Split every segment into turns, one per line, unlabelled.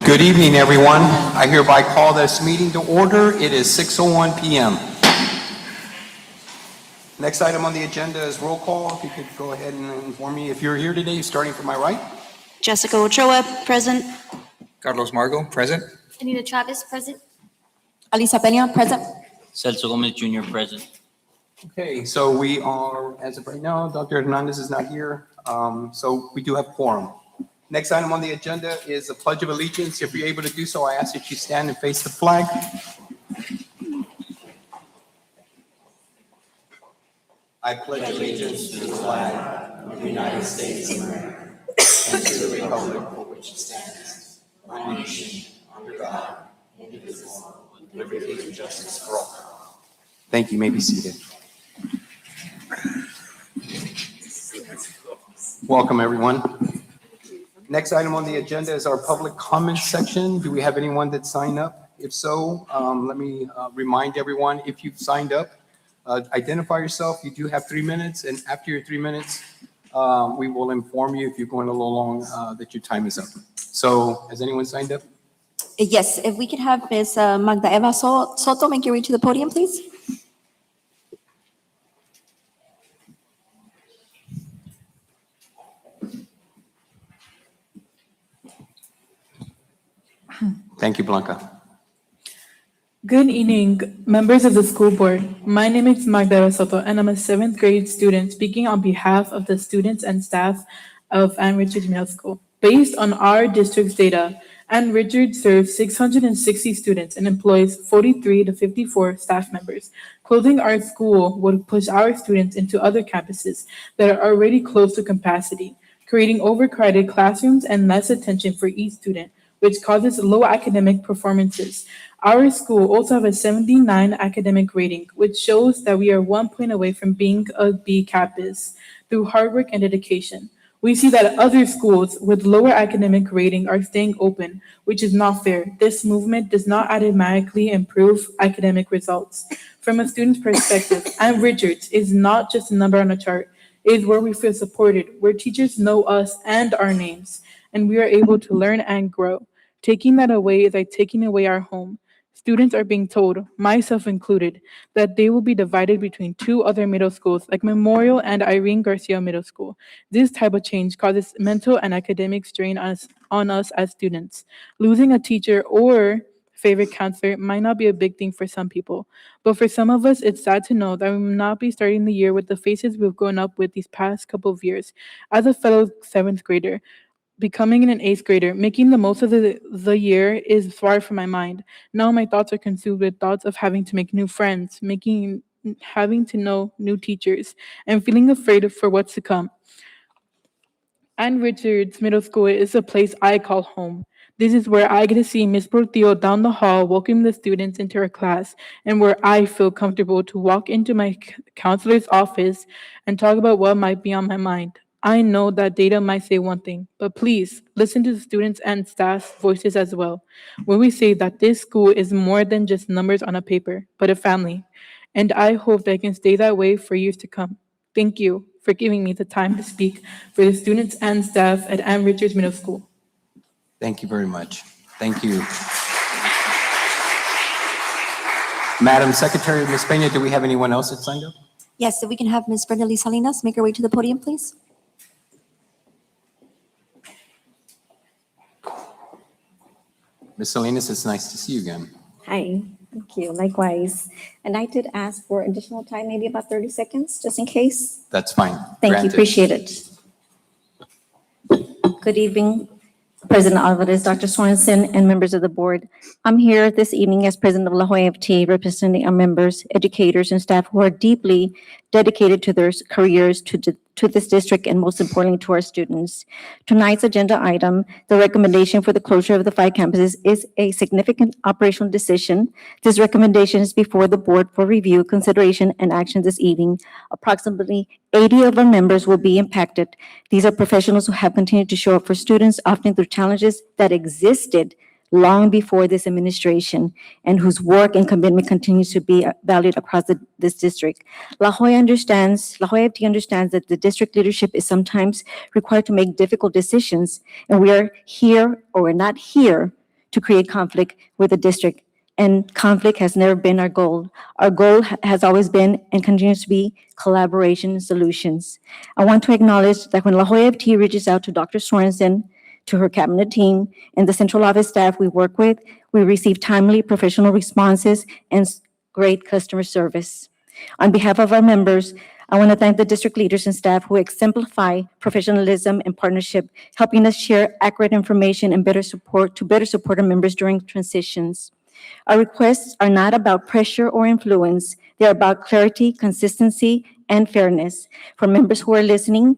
Good evening, everyone. I hereby call this meeting to order. It is 6:01 p.m. Next item on the agenda is roll call. If you could go ahead and inform me if you're here today, starting from my right.
Jessica Ochoa, present.
Carlos Margo, present.
Anita Chavez, present.
Alisa Peña, present.
Celso Gomez Jr. present.
Okay, so we are, as of right now, Dr. Hernandez is not here, so we do have quorum. Next item on the agenda is the Pledge of Allegiance. If you're able to do so, I ask that you stand and face the flag. I pledge allegiance to the flag of the United States of America and to the republic for which it stands, one nation, under God, indivisible, with liberty and justice for all. Thank you. You may be seated. Welcome, everyone. Next item on the agenda is our public comments section. Do we have anyone that signed up? If so, let me remind everyone, if you've signed up, identify yourself. You do have 3 minutes, and after your 3 minutes, we will inform you if you're going a little long that your time is up. So has anyone signed up?
Yes, if we could have Ms. Magda Eva Soto make your way to the podium, please.
Thank you, Blanca.
Good evening, members of the school board. My name is Magda Eva Soto, and I'm a 7th grade student speaking on behalf of the students and staff of Ann Richards Middle School. Based on our district's data, Ann Richards serves 660 students and employs 43 to 54 staff members. Closing our school would push our students into other campuses that are already close to capacity, creating overcrowded classrooms and less attention for each student, which causes low academic performances. Our school also have a 79 academic rating, which shows that we are 1 point away from being a B campus through hard work and dedication. We see that other schools with lower academic rating are staying open, which is not fair. This movement does not automatically improve academic results. From a student's perspective, Ann Richards is not just a number on a chart. It is where we feel supported, where teachers know us and our names, and we are able to learn and grow. Taking that away is like taking away our home. Students are being told, myself included, that they will be divided between 2 other middle schools, like Memorial and Irene Garcia Middle School. This type of change causes mental and academic strain on us as students. Losing a teacher or favorite counselor might not be a big thing for some people, but for some of us, it's sad to know that we will not be starting the year with the faces we've grown up with these past couple of years. As a fellow 7th grader, becoming an 8th grader, making the most of the year is far from my mind. Now my thoughts are consumed with thoughts of having to make new friends, having to know new teachers, and feeling afraid for what's to come. Ann Richards Middle School is a place I call home. This is where I get to see Miss Portillo down the hall welcoming the students into her class, and where I feel comfortable to walk into my counselor's office and talk about what might be on my mind. I know that data might say one thing, but please listen to the students and staff's voices as well when we say that this school is more than just numbers on a paper, but a family. And I hope that it can stay that way for years to come. Thank you for giving me the time to speak for the students and staff at Ann Richards Middle School.
Thank you very much. Thank you. Madam Secretary, Ms. Peña, do we have anyone else that signed up?
Yes, if we can have Ms. Brenda Lee Salinas make her way to the podium, please.
Ms. Salinas, it's nice to see you again.
Hi, thank you, likewise. And I did ask for additional time, maybe about 30 seconds, just in case.
That's fine.
Thank
Granted.
you, appreciate it. Good evening, President Alvarez, Dr. Sorensen, and members of the board. I'm here this evening as president of La Jolla FT, representing our members, educators, and staff who are deeply dedicated to their careers, to this district, and most importantly, to our students. Tonight's agenda item, the recommendation for the closure of the 5 campuses, is a significant operational decision. This recommendation is before the board for review, consideration, and action this evening. Approximately 80 of our members will be impacted. These are professionals who have continued to show up for students, often through challenges that existed long before this administration, and whose work and commitment continues to be valued across this district. La Jolla FT understands that the district leadership is sometimes required to make difficult decisions, and we are here, or we're not here, to create conflict with the district. And conflict has never been our goal. Our goal has always been and continues to be collaboration and solutions. I want to acknowledge that when La Jolla FT reaches out to Dr. Sorensen, to her cabinet team, and the central office staff we work with, we receive timely professional responses and great customer service. On behalf of our members, I want to thank the district leaders and staff who exemplify professionalism and partnership, helping us share accurate information and better support our members during transitions. Our requests are not about pressure or influence. They're about clarity, consistency, and fairness. For members who are listening,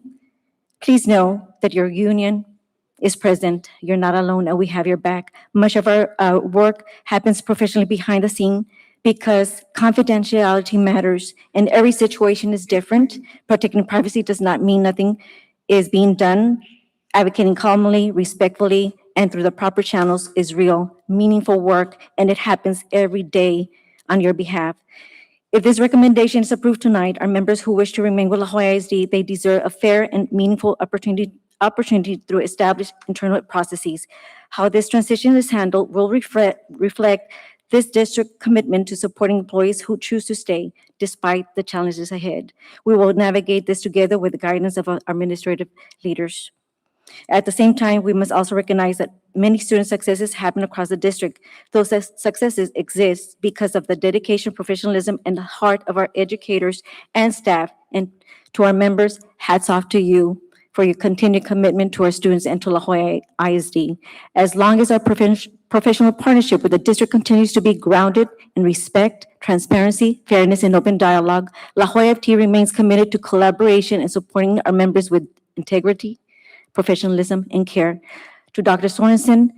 please know that your union is present. You're not alone, and we have your back. Much of our work happens professionally behind the scene because confidentiality matters, and every situation is different. Protecting privacy does not mean nothing is being done. Advocating calmly, respectfully, and through the proper channels is real, meaningful work, and it happens every day on your behalf. If this recommendation is approved tonight, our members who wish to remain with La Jolla ISD, they deserve a fair and meaningful opportunity through established internal processes. How this transition is handled will reflect this district commitment to supporting employees who choose to stay despite the challenges ahead. We will navigate this together with the guidance of our administrative leaders. At the same time, we must also recognize that many student successes happen across the district. Those successes exist because of the dedication, professionalism, and the heart of our educators and staff. And to our members, hats off to you for your continued commitment to our students and to La Jolla ISD. As long as our professional partnership with the district continues to be grounded in respect, transparency, fairness, and open dialogue, La Jolla FT remains committed to collaboration and supporting our members with integrity, professionalism, and care. To Dr. Sorensen,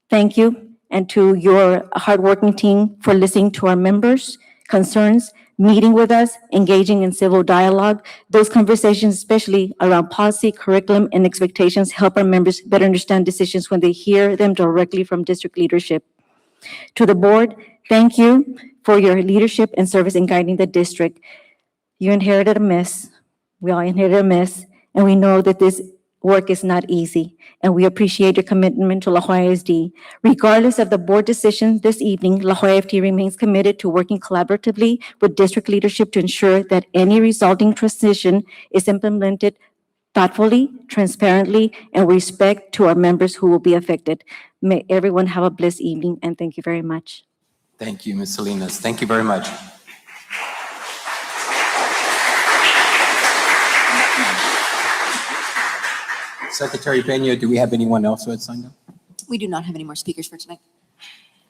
thank you, and to your hardworking team for listening to our members' concerns, meeting with us, engaging in civil dialogue. Those conversations, especially around policy, curriculum, and expectations, help our members better understand decisions when they hear them directly from district leadership. To the board, thank you for your leadership and service in guiding the district. You inherited a mess. We all inherited a mess, and we know that this work is not easy, and we appreciate your commitment to La Jolla ISD. Regardless of the board decision this evening, La Jolla FT remains committed to working collaboratively with district leadership to ensure that any resulting transition is implemented thoughtfully, transparently, and with respect to our members who will be affected. May everyone have a blessed evening, and thank you very much.
Thank you, Ms. Salinas. Thank you very much. Secretary Peña, do we have anyone else who had signed up?
We do not have any more speakers for tonight.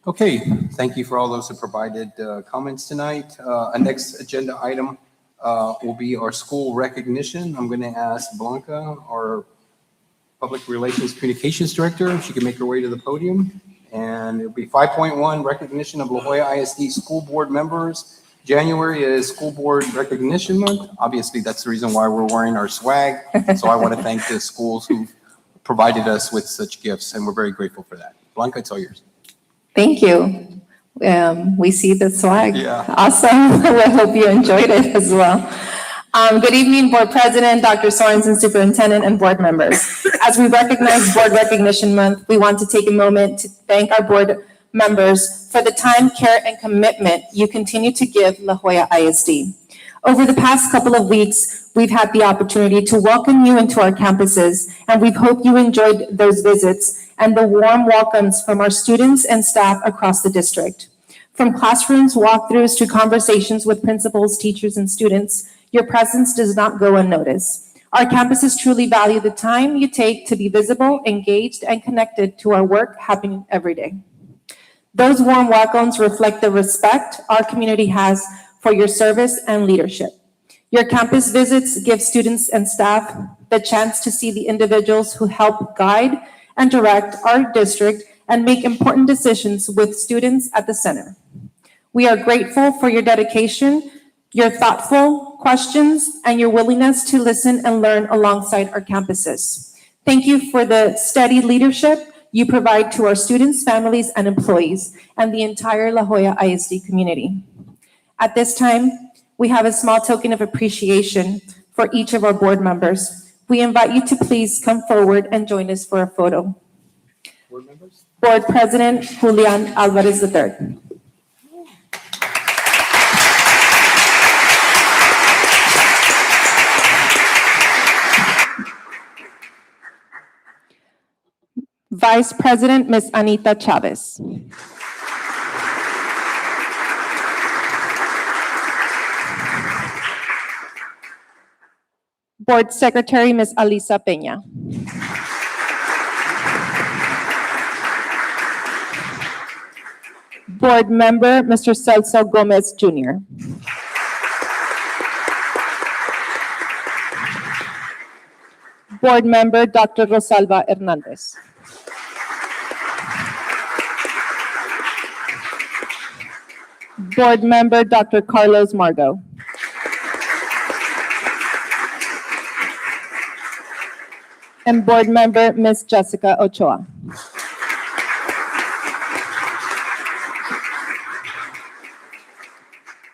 Okay, thank you for all those who provided comments tonight. Our next agenda item will be our school recognition. I'm going to ask Blanca, our Public Relations Communications Director, if she can make her way to the podium. And it'll be 5.1, recognition of La Jolla ISD school board members. January is School Board Recognition Month. Obviously, that's the reason why we're wearing our swag. So I want to thank the schools who provided us with such gifts, and we're very grateful for that. Blanca, it's all yours.
Thank you. We see the swag.
Yeah.
Awesome. I hope you enjoyed it as well. Good evening, Board President, Dr. Sorensen, Superintendent, and board members. As we recognize Board Recognition Month, we want to take a moment to thank our board members for the time, care, and commitment you continue to give La Jolla ISD. Over the past couple of weeks, we've had the opportunity to welcome you into our campuses, and we hope you enjoyed those visits and the warm welcomes from our students and staff across the district. From classrooms, walkthroughs, to conversations with principals, teachers, and students, your presence does not go unnoticed. Our campuses truly value the time you take to be visible, engaged, and connected to our work happening every day. Those warm welcomes reflect the respect our community has for your service and leadership. Your campus visits give students and staff the chance to see the individuals who help guide and direct our district and make important decisions with students at the center. We are grateful for your dedication, your thoughtful questions, and your willingness to listen and learn alongside our campuses. Thank you for the steady leadership you provide to our students, families, and employees, and the entire La Jolla ISD community. At this time, we have a small token of appreciation for each of our board members. We invite you to please come forward and join us for a photo.
Board members?
Board President Julian Alvarez III. Vice President Ms. Anita Chavez. Board Secretary Ms. Alisa Peña. Board Member Mr. Celso Gomez Jr. Board Member Dr. Rosalba Hernandez. Board Member Dr. Carlos Margo. And Board Member Ms. Jessica Ochoa.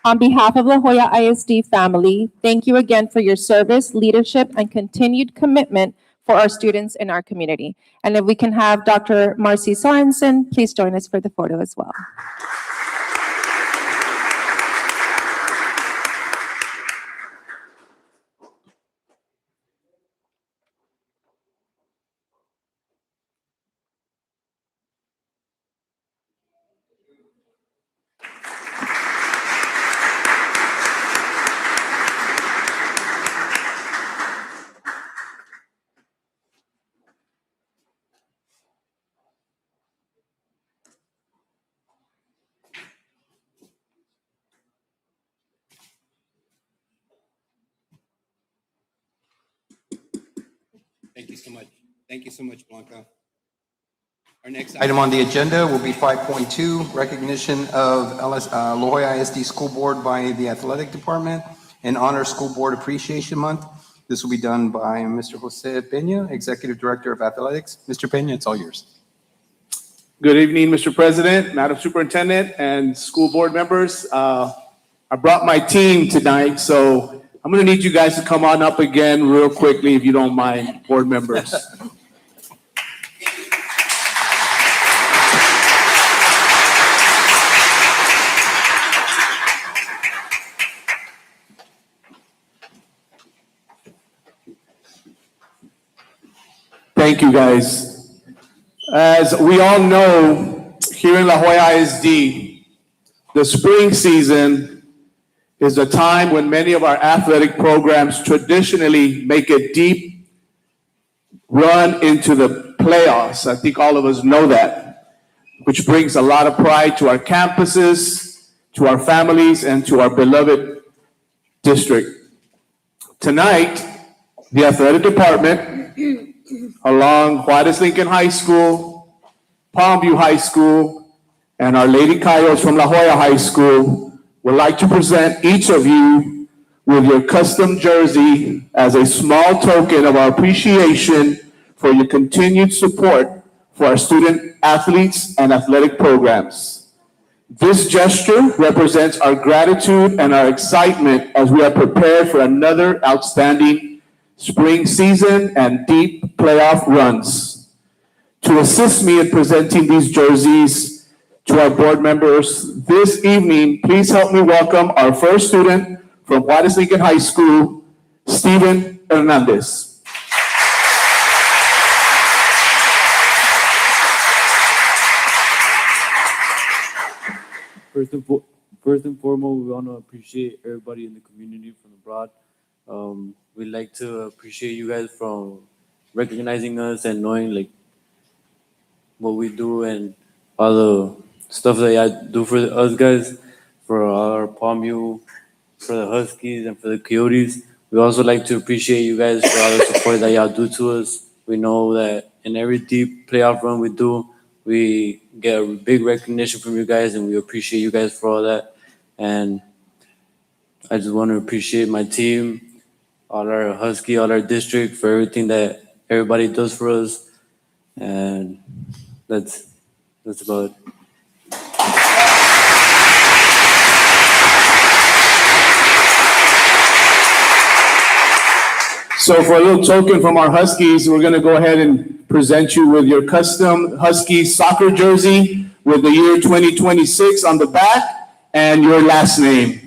On behalf of La Jolla ISD family, thank you again for your service, leadership, and continued commitment for our students in our community. And if we can have Dr. Marcy Sorensen, please join us for the photo as well.
Thank you so much. Thank you so much, Blanca. Our next item on the agenda will be 5.2, recognition of La Jolla ISD School Board by the Athletic Department and Honor School Board Appreciation Month. This will be done by Mr. Jose Peña, Executive Director of Athletics. Mr. Peña, it's all yours.
Good evening, Mr. President, Madam Superintendent, and school board members. I brought my team tonight, so I'm going to need you guys to come on up again real quickly, if you don't mind, board members. Thank you, guys. As we all know, here in La Jolla ISD, the spring season is a time when many of our athletic programs traditionally make a deep run into the playoffs. I think all of us know that, which brings a lot of pride to our campuses, to our families, and to our beloved district. Tonight, the athletic department, along Juarez Lincoln High School, Palmview High School, and Our Lady Coyotes from La Jolla High School, would like to present each of you with your custom jersey as a small token of our appreciation for your continued support for our student athletes and athletic programs. This gesture represents our gratitude and our excitement as we are prepared for another outstanding spring season and deep playoff runs. To assist me in presenting these jerseys to our board members this evening, please help me welcome our first student from Juarez Lincoln High School, Steven Hernandez.
First and foremost, we want to appreciate everybody in the community from abroad. We'd like to appreciate you guys from recognizing us and knowing like what we do and all the stuff that y'all do for us guys, for our Palmview, for the Huskies, and for the Coyotes. We also like to appreciate you guys for all the support that y'all do to us. We know that in every deep playoff run we do, we get a big recognition from you guys, and we appreciate you guys for all that. And I just want to appreciate my team, all our Husky, all our district, for everything that everybody does for us. And that's about it.
So for a little token from our Huskies, we're gonna go ahead and present you with your custom Huskies soccer jersey with the year 2026 on the back and your last name.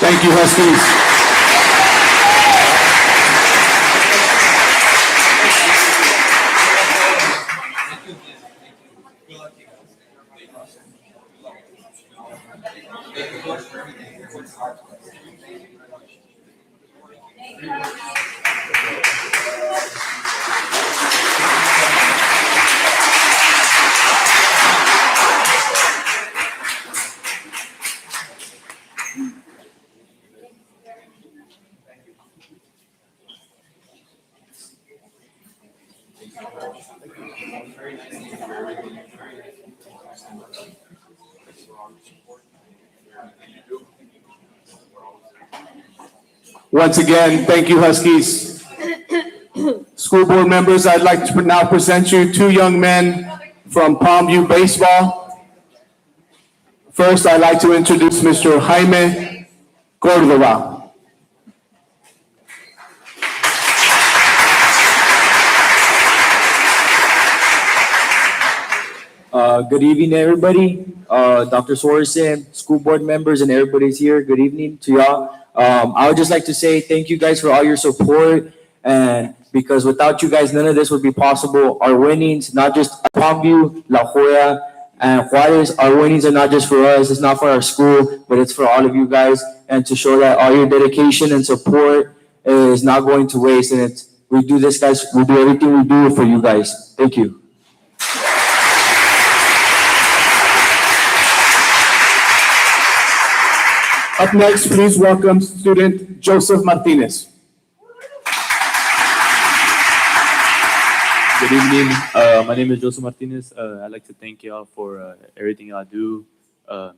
Thank you, Huskies. Once again, thank you, Huskies. School board members, I'd like to now present you two young men from Palmview Baseball. First, I'd like to introduce Mr. Jaime Cordova.
Good evening, everybody. Dr. Sorensen, school board members, and everybody's here. Good evening to y'all. I would just like to say thank you guys for all your support. And because without you guys, none of this would be possible. Our winnings, not just Palmview, La Jolla, and Juarez, our winnings are not just for us. It's not for our school, but it's for all of you guys. And to show that all your dedication and support is not going to waste. And we do this, guys. We do everything we do for you guys. Thank you.
Up next, please welcome student Joseph Martinez.
Good evening. My name is Joseph Martinez. I'd like to thank y'all for everything y'all do,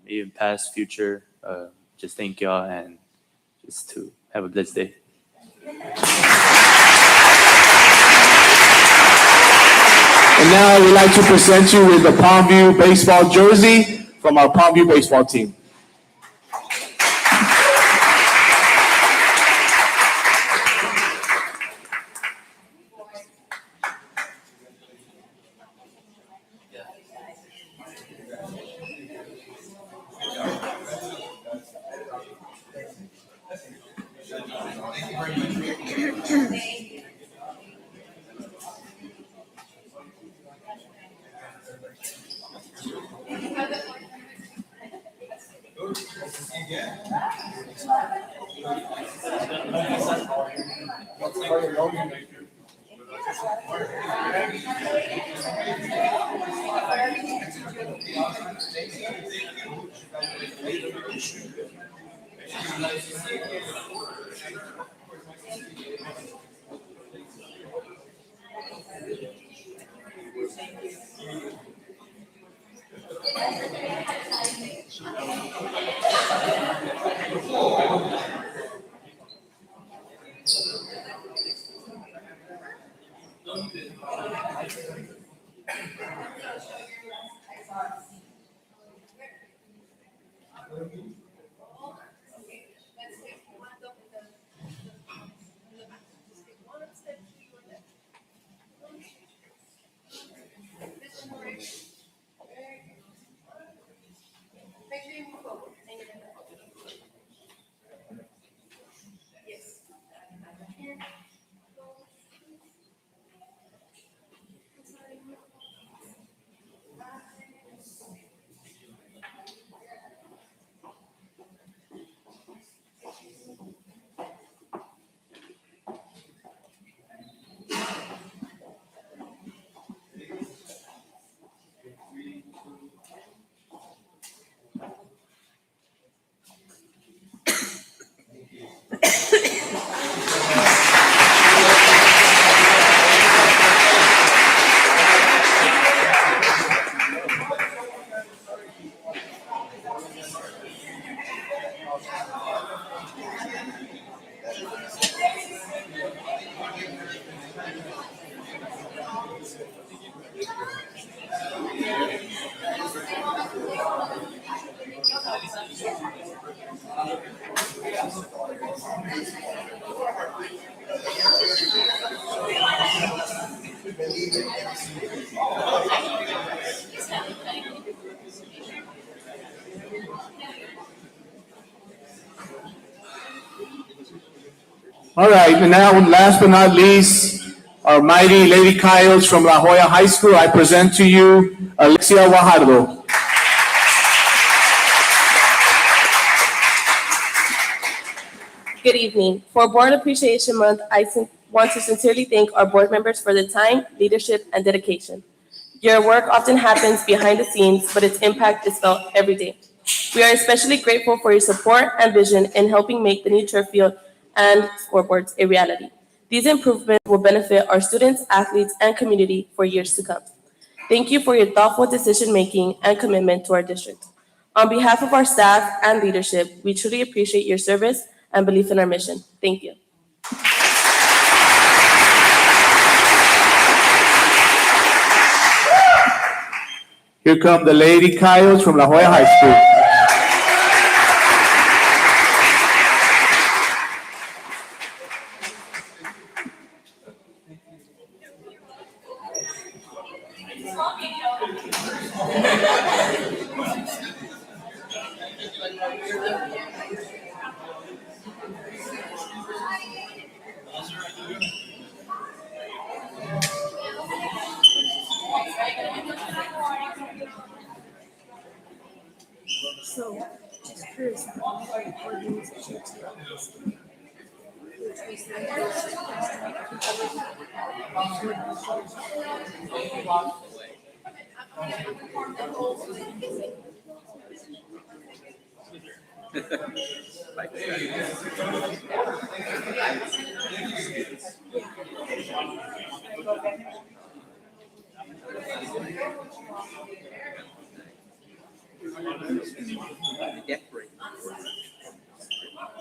even past, future. Just thank y'all and just to have a blessed day.
And now I would like to present you with the Palmview baseball jersey from our Palmview baseball team. All right, and now, last but not least, our mighty Lady Coyotes from La Jolla High School. I present to you Alexia Guajardo.
Good evening. For Board Appreciation Month, I want to sincerely thank our board members for their time, leadership, and dedication. Your work often happens behind the scenes, but its impact is felt every day. We are especially grateful for your support and vision in helping make the new turf field and scoreboards a reality. These improvements will benefit our students, athletes, and community for years to come. Thank you for your thoughtful decision-making and commitment to our district. On behalf of our staff and leadership, we truly appreciate your service and belief in our mission. Thank you.
Here come the Lady Coyotes from La Jolla High School.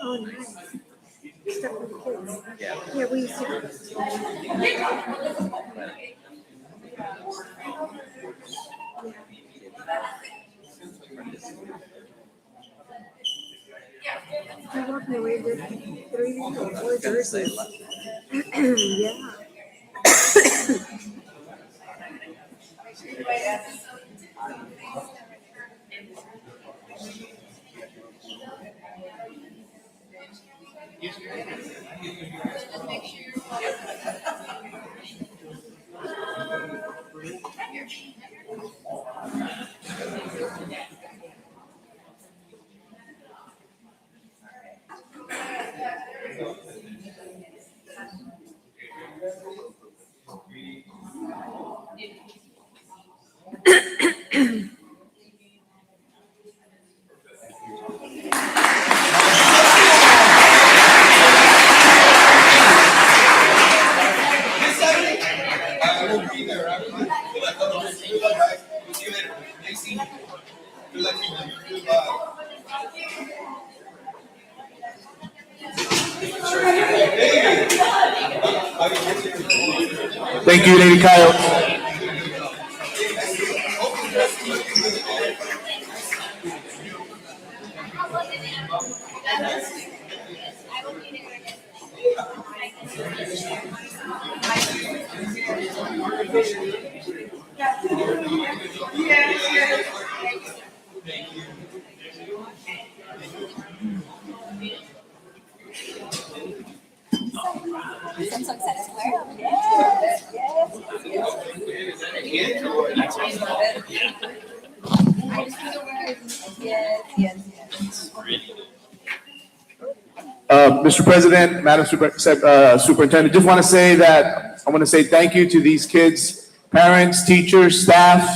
Oh, nice. Stuff with the kids. Yeah, we used to. I walked my way to 3 or 4 jerseys. Yeah.
Thank you, Lady Kyle. Mr. President, Madam Superintendent, just want to say that, I want to say thank you to these kids, parents, teachers, staff,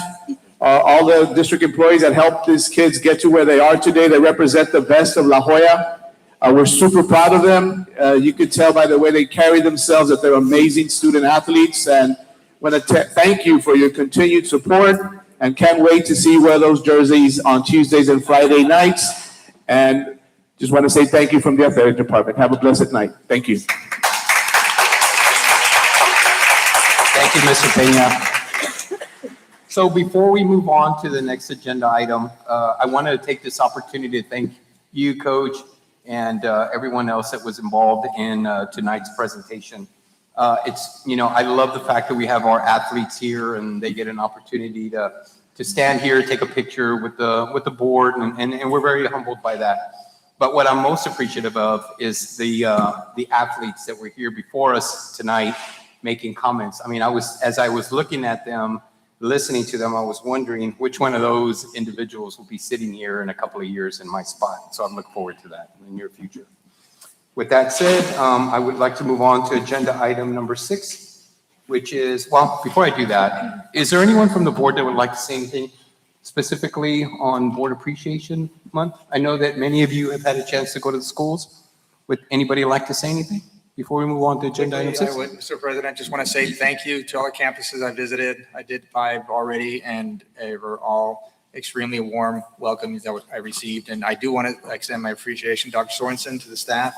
all the district employees that helped these kids get to where they are today. They represent the best of La Jolla. We're super proud of them. You could tell by the way they carry themselves that they're amazing student athletes, and want to thank you for your continued support, and can't wait to see you wear those jerseys on Tuesdays and Friday nights. And just want to say thank you from the athletic department. Have a blessed night. Thank you.
Thank you, Mr. Peña. So before we move on to the next agenda item, I wanted to take this opportunity to thank you, Coach, and everyone else that was involved in tonight's presentation. I love the fact that we have our athletes here and they get an opportunity to stand here, take a picture with the board, and we're very humbled by that. But what I'm most appreciative of is the athletes that were here before us tonight making comments. I mean, as I was looking at them, listening to them, I was wondering which one of those individuals will be sitting here in a couple of years in my spot. So I look forward to that in the near future. With that said, I would like to move on to agenda item number 6, which is, well, before I do that, is there anyone from the board that would like to say anything specifically on Board Appreciation Month? I know that many of you have had a chance to go to the schools. Would anybody like to say anything before we move on to agenda item 6?
I would, Mr. President, just want to say thank you to all the campuses I visited. I did 5 already, and they were all extremely warm welcomes that I received. And I do want to extend my appreciation, Dr. Sorensen, to the staff,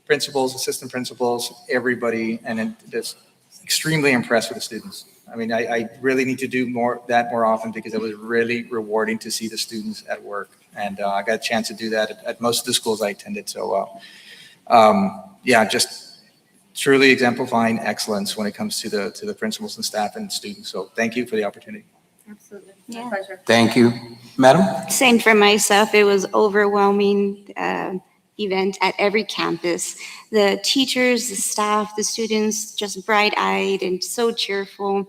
principals, assistant principals, everybody, and just extremely impressed with the students. I mean, I really need to do more often because it was really rewarding to see the students at work. And I got a chance to do that at most of the schools I attended. So, yeah, just truly exemplifying excellence when it comes to the principals and staff and students. So thank you for the opportunity.
Absolutely.
Yeah.
My pleasure.
Thank you. Madam?
Same for myself. It was overwhelming event at every campus. The teachers, the staff, the students, just bright-eyed and so cheerful.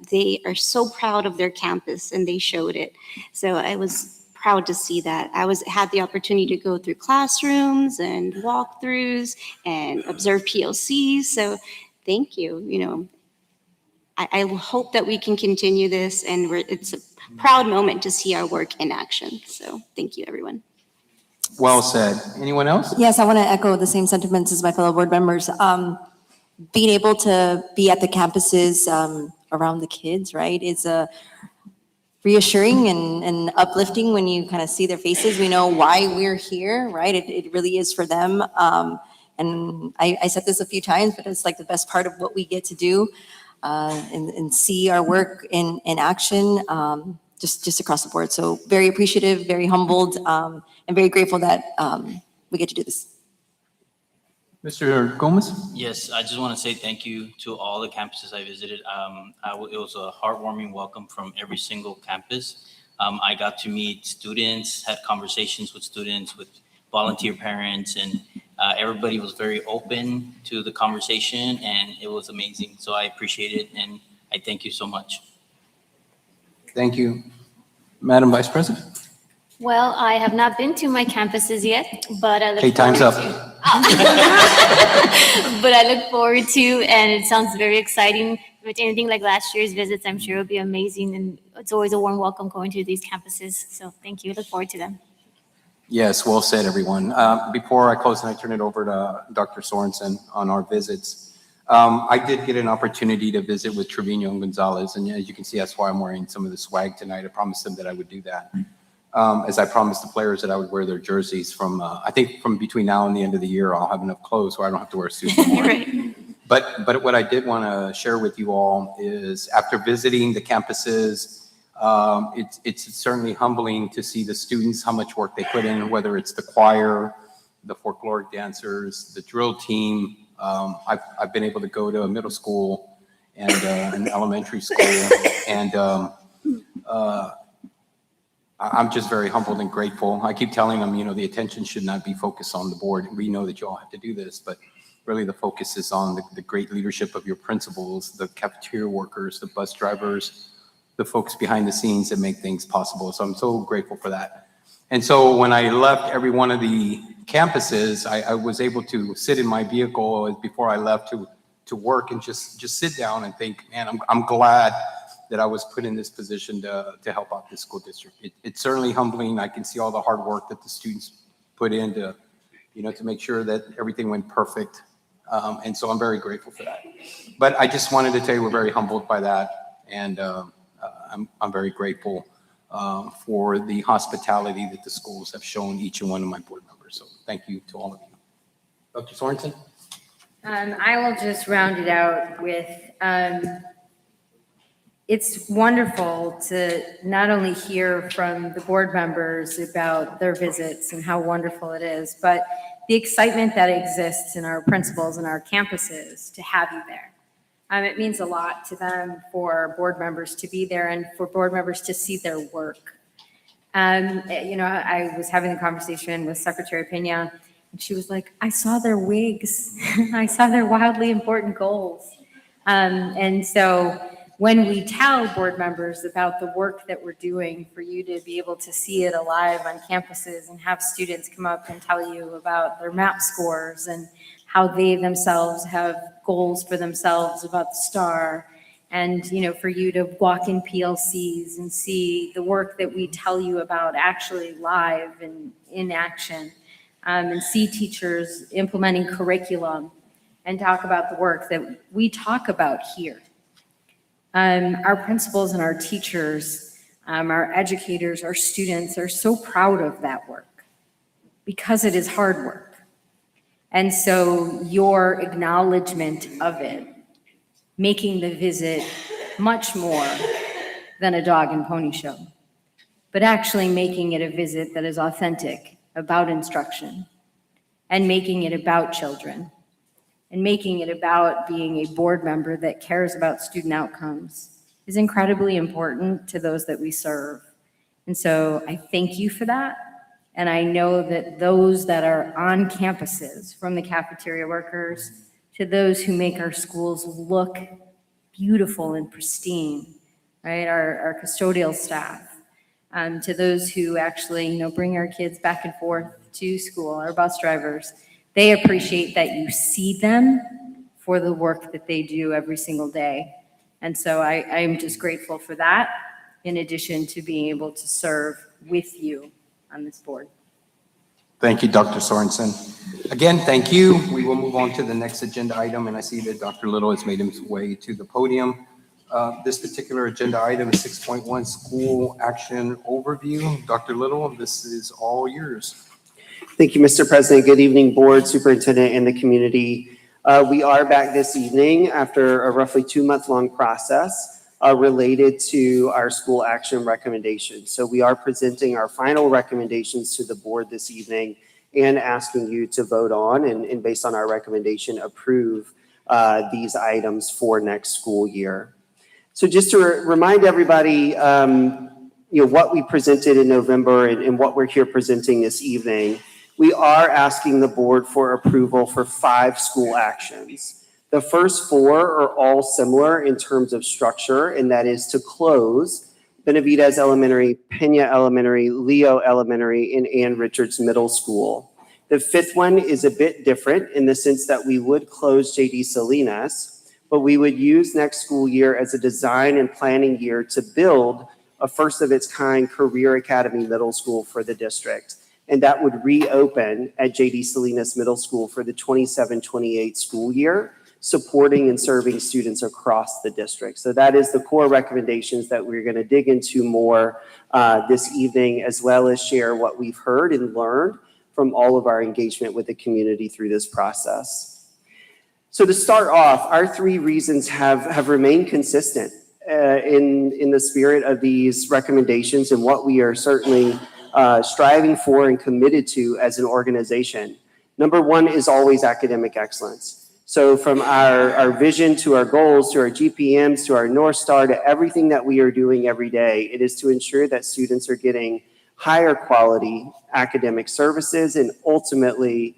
They are so proud of their campus, and they showed it. So I was proud to see that. Had the opportunity to go through classrooms and walkthroughs and observe PLCs. So thank you. I hope that we can continue this, and it's a proud moment to see our work in action. So thank you, everyone.
Well said. Anyone else?
Yes, I want to echo the same sentiments as my fellow board members. Being able to be at the campuses around the kids, right, is reassuring and uplifting when you kind of see their faces. We know why we're here, right? It really is for them. And I said this a few times, but it's like the best part of what we get to do and see our work in action. Just across the board. So very appreciative, very humbled, and very grateful that we get to do this.
Mr. Gomez?
Yes, I just want to say thank you to all the campuses I visited. It was a heartwarming welcome from every single campus. I got to meet students, had conversations with students, with volunteer parents, and everybody was very open to the conversation, and it was amazing. So I appreciate it, and I thank you so much.
Thank you. Madam Vice President?
Well, I have not been to my campuses yet, but I look
Okay, time's
forward
up.
But I look forward to, and it sounds very exciting. With anything like last year's visits, I'm sure it'll be amazing, and it's always a warm welcome going to these campuses. So thank you. Look forward to them.
Yes, well said, everyone. Before I close and I turn it over to Dr. Sorensen on our visits, I did get an opportunity to visit with Trevino and Gonzalez, and as you can see, that's why I'm wearing some of the swag tonight. I promised them that I would do that. as I promised the players that I would wear their jerseys from, I think from between now and the end of the year, I'll have enough clothes where I don't have to wear a suit anymore.
Right.
But what I did want to share with you all is after visiting the campuses, it's certainly humbling to see the students, how much work they put in, whether it's the choir, the folkloric dancers, the drill team. I've been able to go to a middle school and an elementary school, and I'm just very humbled and grateful. I keep telling them, the attention should not be focused on the board. We know that you all have to do this, but really the focus is on the great leadership of your principals, the cafeteria workers, the bus drivers, the folks behind the scenes that make things possible. So I'm so grateful for that. And so when I left every one of the campuses, I was able to sit in my vehicle before I left to work and just sit down and think, man, I'm glad that I was put in this position to help out this school district. It's certainly humbling. I can see all the hard work that the students put in to make sure that everything went perfect. And so I'm very grateful for that. But I just wanted to tell you we're very humbled by that. And I'm very grateful for the hospitality that the schools have shown each and one of my board members. So thank you to all of you. Dr. Sorensen?
I will just round it out with, it's wonderful to not only hear from the board members about their visits and how wonderful it is, but the excitement that exists in our principals and our campuses to have you there. It means a lot to them for board members to be there and for board members to see their work. I was having a conversation with Secretary Pena, and she was like, I saw their wigs. I saw their wildly important goals. And so when we tell board members about the work that we're doing, for you to be able to see it alive on campuses and have students come up and tell you about their MAP scores and how they themselves have goals for themselves about the STAR, and for you to walk in PLCs and see the work that we tell you about actually live and in action, and see teachers implementing curriculum and talk about the work that we talk about here. Our principals and our teachers, our educators, our students are so proud of that work because it is hard work. And so your acknowledgement of it, making the visit much more than a dog and pony show, but actually making it a visit that is authentic, about instruction, and making it about children, and making it about being a board member that cares about student outcomes is incredibly important to those that we serve. And so I thank you for that. And I know that those that are on campuses, from the cafeteria workers to those who make our schools look beautiful and pristine, right? Our custodial staff, to those who actually, bring our kids back and forth to school, our bus drivers, they appreciate that you see them for the work that they do every single day. And so I'm just grateful for that, in addition to being able to serve with you on this board.
Thank you, Dr. Sorensen. Again, thank you. We will move on to the next agenda item, and I see that Dr. Little has made his way to the podium. This particular agenda item is 6.1 School Action Overview. Dr. Little, this is all yours.
Thank you, Mr. President. Good evening, board, superintendent, and the community. We are back this evening after a roughly 2-month-long process related to our school action recommendations. So we are presenting our final recommendations to the board this evening and asking you to vote on and based on our recommendation, approve these items for next school year. So just to remind everybody, what we presented in November and what we're here presenting this evening, we are asking the board for approval for 5 school actions. The first 4 are all similar in terms of structure, and that is to close Benavidez Elementary, Pena Elementary, Leo Elementary, and Ann Richards Middle School. The 5th one is a bit different in the sense that we would close JD Salinas, but we would use next school year as a design and planning year to build a first of its kind career academy middle school for the district. And that would reopen at JD Salinas Middle School for the 27-28 school year. supporting and serving students across the district. So that is the core recommendations that we're going to dig into more this evening, as well as share what we've heard and learned from all of our engagement with the community through this process. So to start off, our 3 reasons have remained consistent in the spirit of these recommendations and what we are certainly striving for and committed to as an organization. Number 1 is always academic excellence. So from our vision to our goals, to our GPMs, to our North Star, to everything that we are doing every day, it is to ensure that students are getting higher quality academic services and ultimately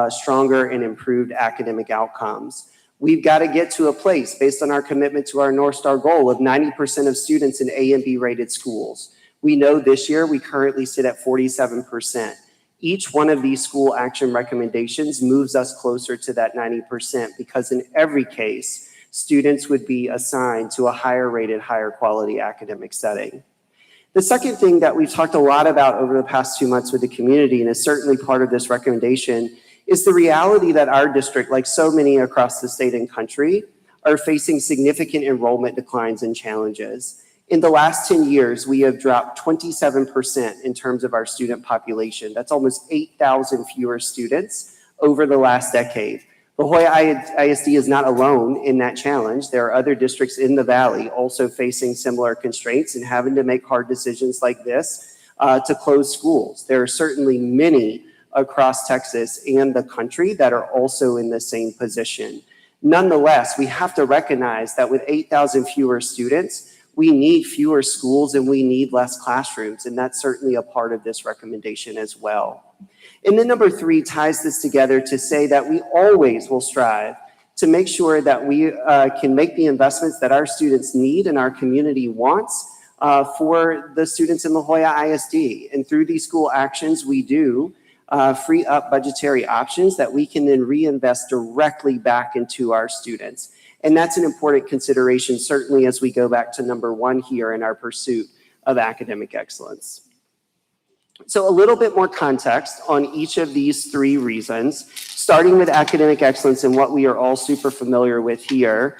stronger and improved academic outcomes. We've got to get to a place based on our commitment to our North Star goal of 90% of students in A and B rated schools. We know this year we currently sit at 47%. Each one of these school action recommendations moves us closer to that 90% because in every case, students would be assigned to a higher rated, higher quality academic setting. The second thing that we've talked a lot about over the past 2 months with the community, and is certainly part of this recommendation, is the reality that our district, like so many across the state and country, are facing significant enrollment declines and challenges. In the last 10 years, we have dropped 27% in terms of our student population. That's almost 8,000 fewer students over the last decade. La Jolla ISD is not alone in that challenge. There are other districts in the Valley also facing similar constraints and having to make hard decisions like this to close schools. There are certainly many across Texas and the country that are also in the same position. Nonetheless, we have to recognize that with 8,000 fewer students, we need fewer schools and we need less classrooms, and that's certainly a part of this recommendation as well. And then number 3 ties this together to say that we always will strive to make sure that we can make the investments that our students need and our community wants for the students in La Jolla ISD. And through these school actions, we do free up budgetary options that we can then reinvest directly back into our students. And that's an important consideration, certainly as we go back to number 1 here in our pursuit of academic excellence. So a little bit more context on each of these 3 reasons, starting with academic excellence and what we are all super familiar with here,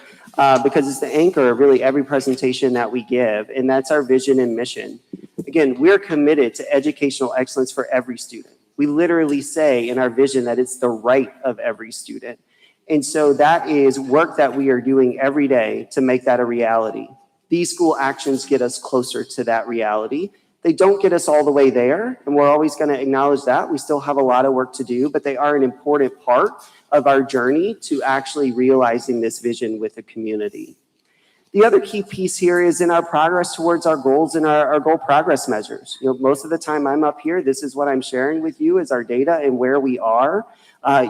because it's the anchor of really every presentation that we give, and that's our vision and mission. Again, we're committed to educational excellence for every student. We literally say in our vision that it's the right of every student. And so that is work that we are doing every day to make that a reality. These school actions get us closer to that reality. They don't get us all the way there, and we're always going to acknowledge that. We still have a lot of work to do, but they are an important part of our journey to actually realizing this vision with the community. The other key piece here is in our progress towards our goals and our goal progress measures. You know, most of the time I'm up here, this is what I'm sharing with you is our data and where we are.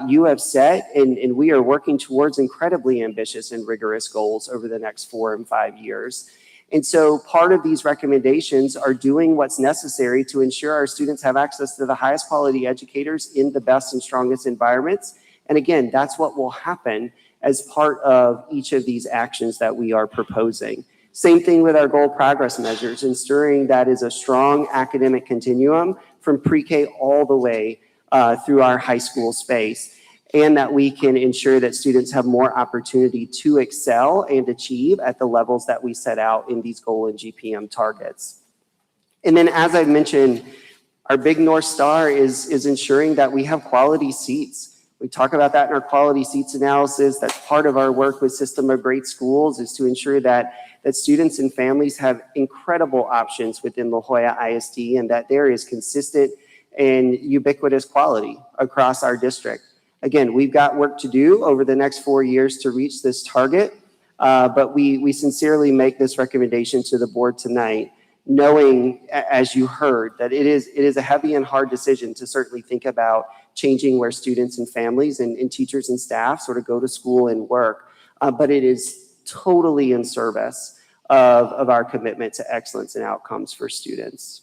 You have set, and we are working towards incredibly ambitious and rigorous goals over the next 4 and 5 years. And so part of these recommendations are doing what's necessary to ensure our students have access to the highest quality educators in the best and strongest environments. And again, that's what will happen as part of each of these actions that we are proposing. Same thing with our goal progress measures, ensuring that is a strong academic continuum from pre-K all the way through our high school space, and that we can ensure that students have more opportunity to excel and achieve at the levels that we set out in these goal and GPM targets. And then, as I mentioned, our big North Star is ensuring that we have quality seats. We talk about that in our quality seats analysis. That's part of our work with System of Great Schools, is to ensure that students and families have incredible options within La Jolla ISD, and that there is consistent and ubiquitous quality across our district. Again, we've got work to do over the next 4 years to reach this target, but we sincerely make this recommendation to the board tonight, knowing, as you heard, that it is a heavy and hard decision to certainly think about changing where students and families and teachers and staff sort of go to school and work, but it is totally in service of our commitment to excellence and outcomes for students.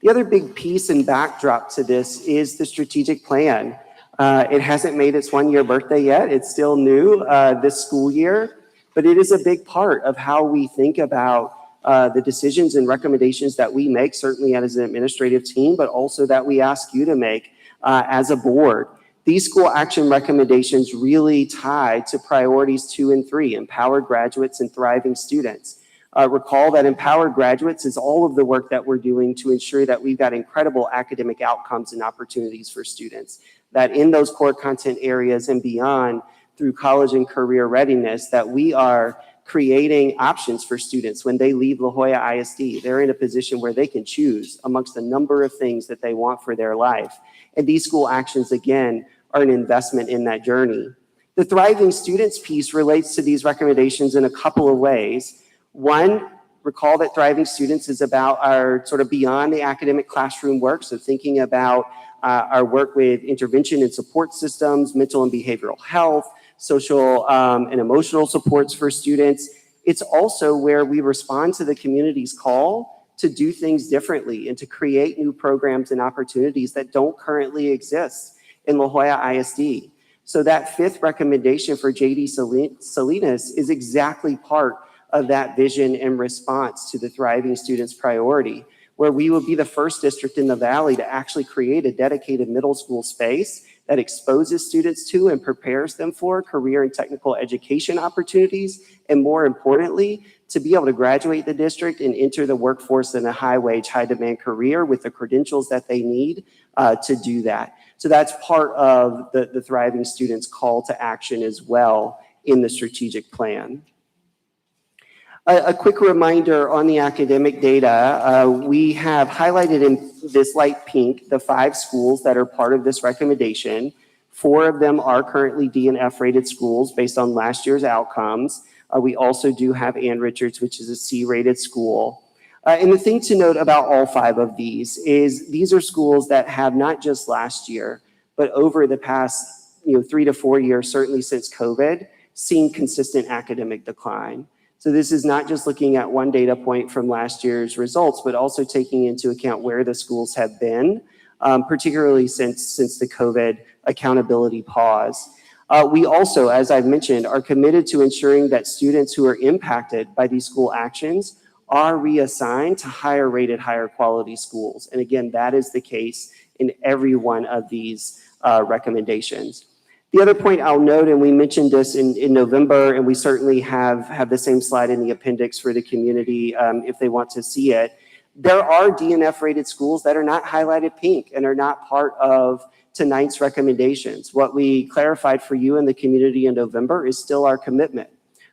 The other big piece and backdrop to this is the strategic plan. It hasn't made its 1-year birthday yet. It's still new this school year, but it is a big part of how we think about the decisions and recommendations that we make, certainly as an administrative team, but also that we ask you to make as a board These school action recommendations really tie to priorities 2 and 3, empowered graduates and thriving students. Recall that empowered graduates is all of the work that we're doing to ensure that we've got incredible academic outcomes and opportunities for students, that in those core content areas and beyond, through college and career readiness, that we are creating options for students when they leave La Jolla ISD. They're in a position where they can choose amongst a number of things that they want for their life. And these school actions, again, are an investment in that journey. The thriving students piece relates to these recommendations in a couple of ways. One, recall that thriving students is about our sort of beyond the academic classroom work. So thinking about our work with intervention and support systems, mental and behavioral health, social and emotional supports for students. It's also where we respond to the community's call to do things differently and to create new programs and opportunities that don't currently exist in La Jolla ISD. So that 5th recommendation for JD Salinas is exactly part of that vision and response to the thriving students priority, where we will be the first district in the Valley to actually create a dedicated middle school space that exposes students to and prepares them for career and technical education opportunities, and more importantly, to be able to graduate the district and enter the workforce in a high-wage, high-demand career with the credentials that they need to do that. So that's part of the Thriving Students call to action as well in the strategic plan. A quick reminder on the academic data, we have highlighted in this light pink the 5 schools that are part of this recommendation. 4 of them are currently D and F rated schools based on last year's outcomes. We also do have Ann Richards, which is a C rated school. And the thing to note about all 5 of these is these are schools that have not just last year, but over the past 3 to 4 years, certainly since COVID, seen consistent academic decline. So this is not just looking at one data point from last year's results, but also taking into account where the schools have been, particularly since the COVID accountability pause. We also, as I've mentioned, are committed to ensuring that students who are impacted by these school actions are reassigned to higher rated, higher quality schools. And again, that is the case in every one of these recommendations. The other point I'll note, and we mentioned this in November, and we certainly have the same slide in the appendix for the community if they want to see it. There are DNF rated schools that are not highlighted pink and are not part of tonight's recommendations. What we clarified for you in the community in November is still our commitment.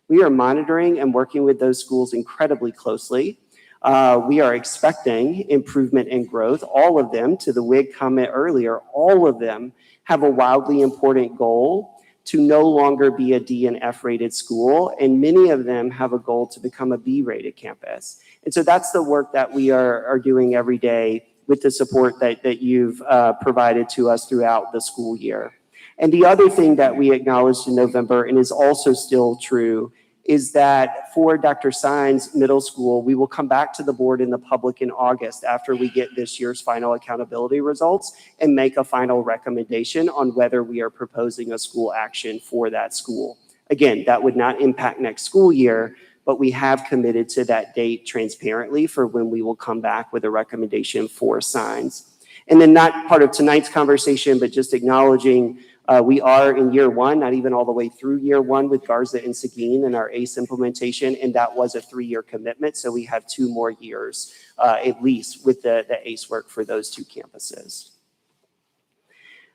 We are monitoring and working with those schools incredibly closely. We are expecting improvement and growth. All of them, to the WIG comment earlier, all of them have a wildly important goal to no longer be a D and F rated school, and many of them have a goal to become a B rated campus. And so that's the work that we are doing every day with the support that you've provided to us throughout the school year. And the other thing that we acknowledged in November, and is also still true, is that for Dr. Sines Middle School, we will come back to the board and the public in August after we get this year's final accountability results and make a final recommendation on whether we are proposing a school action for that school. Again, that would not impact next school year, but we have committed to that date transparently for when we will come back with a recommendation for Sines. And then not part of tonight's conversation, but just acknowledging we are in year 1, not even all the way through year 1 with Garza and Seguin and our ACE implementation, and that was a 3-year commitment, so we have 2 more years at least with the ACE work for those 2 campuses.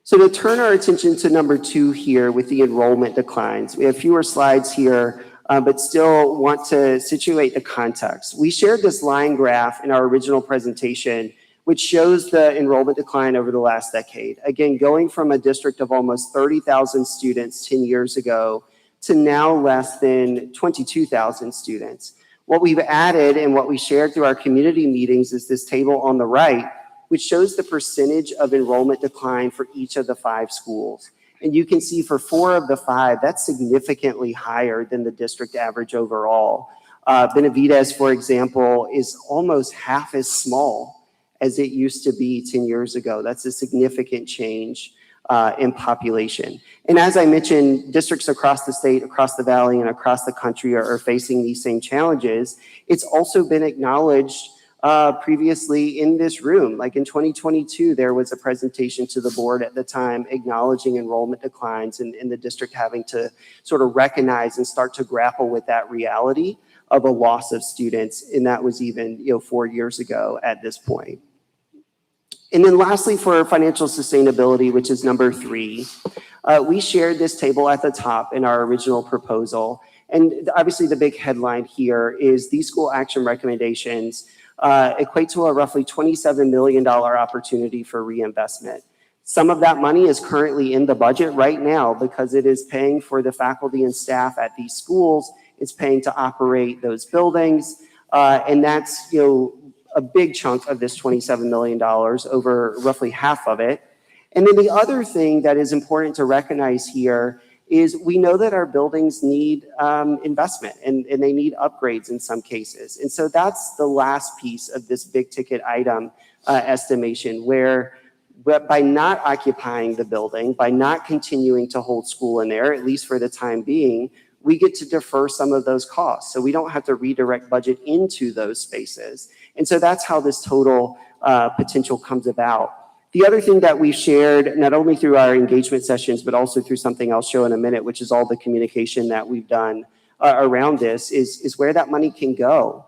So to turn our attention to number 2 here with the enrollment declines, we have fewer slides here, but still want to situate the context. We shared this line graph in our original presentation, which shows the enrollment decline over the last decade. Again, going from a district of almost 30,000 students 10 years ago to now less than 22,000 students. What we've added and what we shared through our community meetings is this table on the right, which shows the percentage of enrollment decline for each of the 5 schools. And you can see for 4 of the 5, that's significantly higher than the district average overall. Benavides, for example, is almost half as small as it used to be 10 years ago. That's a significant change in population. And as I mentioned, districts across the state, across the valley, and across the country are facing these same challenges. It's also been acknowledged previously in this room. Like in 2022, there was a presentation to the board at the time acknowledging enrollment declines and the district having to sort of recognize and start to grapple with that reality of a loss of students. And that was even, 4 years ago at this point. And then lastly, for financial sustainability, which is number 3, we shared this table at the top in our original proposal. And obviously the big headline here is these school action recommendations equate to a roughly $27 million opportunity for reinvestment. Some of that money is currently in the budget right now because it is paying for the faculty and staff at these schools. It's paying to operate those buildings. And that's, a big chunk of this $27 million, over roughly half of it. And then the other thing that is important to recognize here is we know that our buildings need investment and they need upgrades in some cases. And so that's the last piece of this big ticket item estimation, where by not occupying the building, by not continuing to hold school in there, at least for the time being, we get to defer some of those costs. So we don't have to redirect budget into those spaces. And so that's how this total potential comes about. The other thing that we shared, not only through our engagement sessions, but also through something I'll show in a minute, which is all the communication that we've done around this, is where that money can go.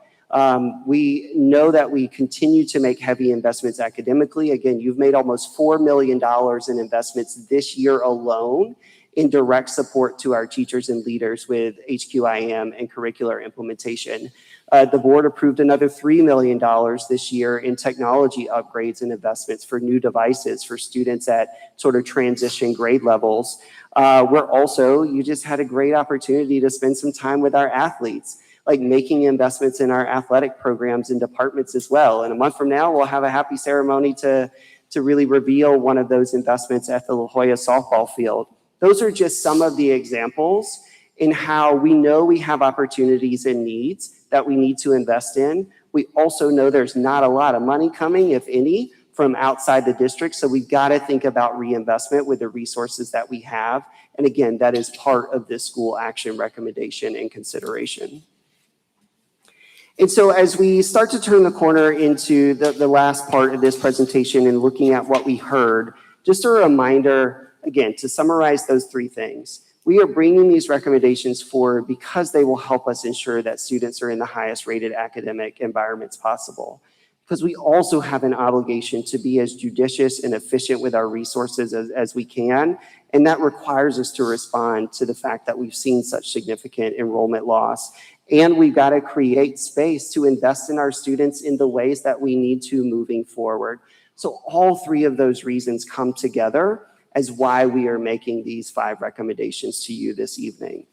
We know that we continue to make heavy investments academically. Again, you've made almost $4 million in investments this year alone in direct support to our teachers and leaders with HQIM and curricular implementation. The board approved another $3 million this year in technology upgrades and investments for new devices for students at sort of transition grade levels. We're also, you just had a great opportunity to spend some time with our athletes, like making investments in our athletic programs and departments as well. And a month from now, we'll have a happy ceremony to really reveal one of those investments at the La Jolla softball field. Those are just some of the examples in how we know we have opportunities and needs that we need to invest in. We also know there's not a lot of money coming, if any, from outside the district. So we've got to think about reinvestment with the resources that we have. And again, that is part of this school action recommendation and consideration. And so as we start to turn the corner into the last part of this presentation and looking at what we heard, just a reminder, again, to summarize those 3 things. We are bringing these recommendations forward because they will help us ensure that students are in the highest rated academic environments possible. Because we also have an obligation to be as judicious and efficient with our resources as we can. And that requires us to respond to the fact that we've seen such significant enrollment loss. And we've got to create space to invest in our students in the ways that we need to moving forward. So all 3 of those reasons come together as why we are making these 5 recommendations to you this evening.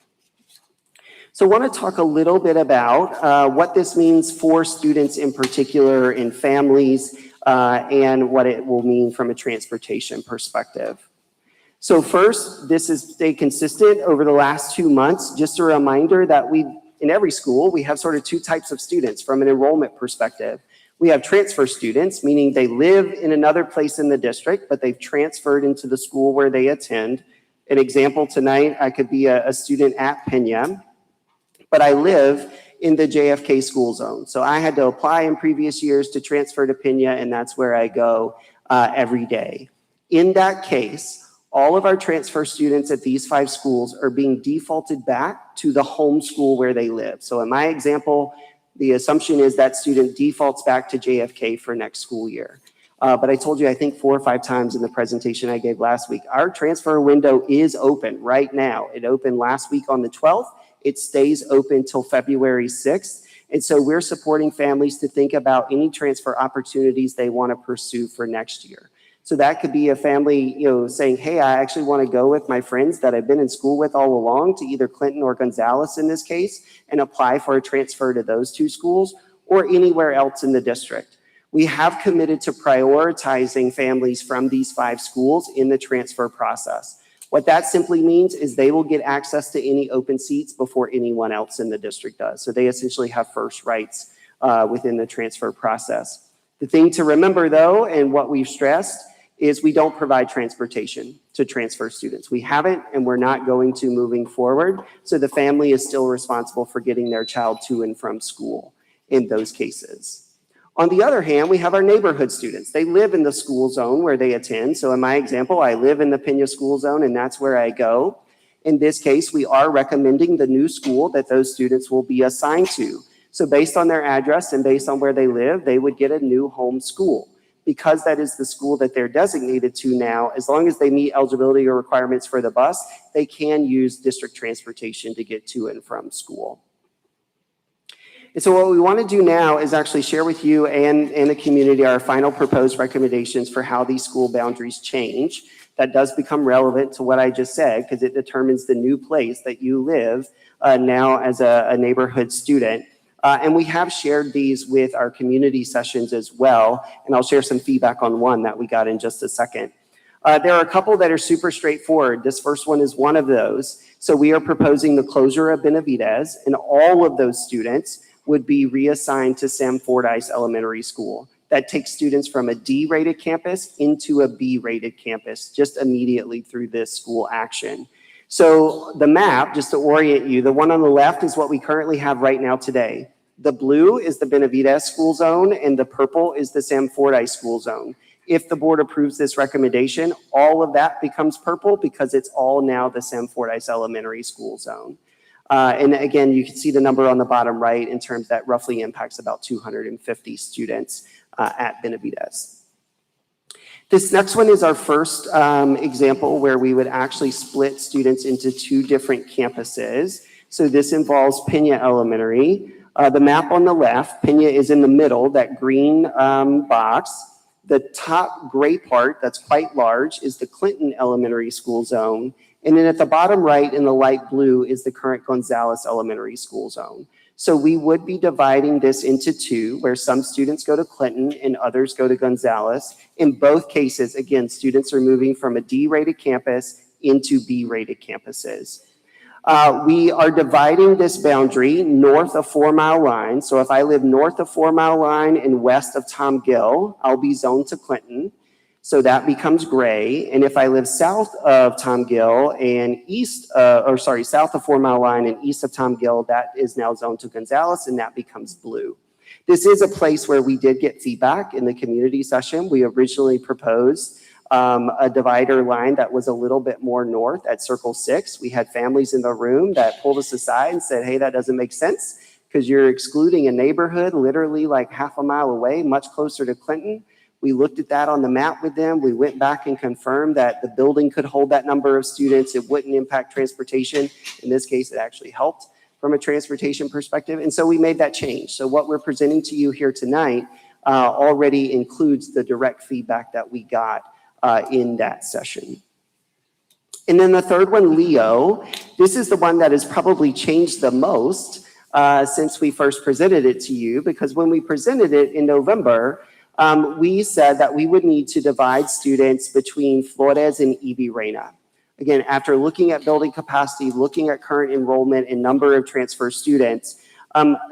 So I want to talk a little bit about what this means for students in particular and families and what it will mean from a transportation perspective. So first, this has stayed consistent over the last 2 months. Just a reminder that in every school, we have sort of 2 types of students from an enrollment perspective. We have transfer students, meaning they live in another place in the district, but they've transferred into the school where they attend. An example tonight, I could be a student at Pena, but I live in the JFK school zone. So I had to apply in previous years to transfer to Pena, and that's where I go every day. In that case, all of our transfer students at these 5 schools are being defaulted back to the home school where they live. So in my example, the assumption is that student defaults back to JFK for next school year. But I told you, I think 4 or 5 times in the presentation I gave last week, our transfer window is open right now. It opened last week on the 12th. It stays open till February 6th. And so we're supporting families to think about any transfer opportunities they want to pursue for next year. So that could be a family, saying, hey, I actually want to go with my friends that I've been in school with all along to either Clinton or Gonzales in this case and apply for a transfer to those 2 schools or anywhere else in the district. We have committed to prioritizing families from these 5 schools in the transfer process. What that simply means is they will get access to any open seats before anyone else in the district does. So they essentially have first rights within the transfer process. The thing to remember, though, and what we've stressed, is we don't provide transportation to transfer students. We haven't, and we're not going to moving forward. So the family is still responsible for getting their child to and from school in those cases. On the other hand, we have our neighborhood students. They live in the school zone where they attend. So in my example, I live in the Pena school zone and that's where I go. In this case, we are recommending the new school that those students will be assigned to. So based on their address and based on where they live, they would get a new home school. Because that is the school that they're designated to now, as long as they meet eligibility or requirements for the bus, they can use district transportation to get to and from school. And so what we want to do now is actually share with you and the community our final proposed recommendations for how these school boundaries change. That does become relevant to what I just said because it determines the new place that you live now as a neighborhood student. And we have shared these with our community sessions as well. And I'll share some feedback on one that we got in just a second. There are a couple that are super straightforward. This first one is one of those. So we are proposing the closure of Benavidez, and all of those students would be reassigned to Sam Fordyce Elementary School. That takes students from a D-rated campus into a B-rated campus just immediately through this school action. So the map, just to orient you, the one on the left is what we currently have right now today. The blue is the Benavidez school zone and the purple is the Sam Fordyce school zone. If the board approves this recommendation, all of that becomes purple because it's all now the Sam Fordyce Elementary School zone. And again, you can see the number on the bottom right in terms that roughly impacts about 250 students at Benavidez. This next one is our first example where we would actually split students into two different campuses. So this involves Pena Elementary. The map on the left, Pena is in the middle, that green box. The top gray part that's quite large is the Clinton Elementary School zone. And then at the bottom right in the light blue is the current Gonzales Elementary School zone. So we would be dividing this into two, where some students go to Clinton and others go to Gonzales. In both cases, again, students are moving from a D-rated campus into B-rated campuses. We are dividing this boundary north of 4 Mile Line. So if I live north of 4 Mile Line and west of Tom Gill, I'll be zoned to Clinton. So that becomes gray. And if I live south of Tom Gill and south of 4 Mile Line and east of Tom Gill, that is now zoned to Gonzales and that becomes blue. This is a place where we did get feedback in the community session. We originally proposed a divider line that was a little bit more north at Circle 6. We had families in the room that pulled us aside and said, hey, that doesn't make sense because you're excluding a neighborhood literally like half a mile away, much closer to Clinton. We looked at that on the map with them. We went back and confirmed that the building could hold that number of students. It wouldn't impact transportation. In this case, it actually helped from a transportation perspective. And so we made that change. So what we're presenting to you here tonight already includes the direct feedback that we got in that session. And then the third one, Leo, this is the one that has probably changed the most since we first presented it to you, because when we presented it in November, we said that we would need to divide students between Flores and E.B. Reina. Again, after looking at building capacity, looking at current enrollment and number of transfer students,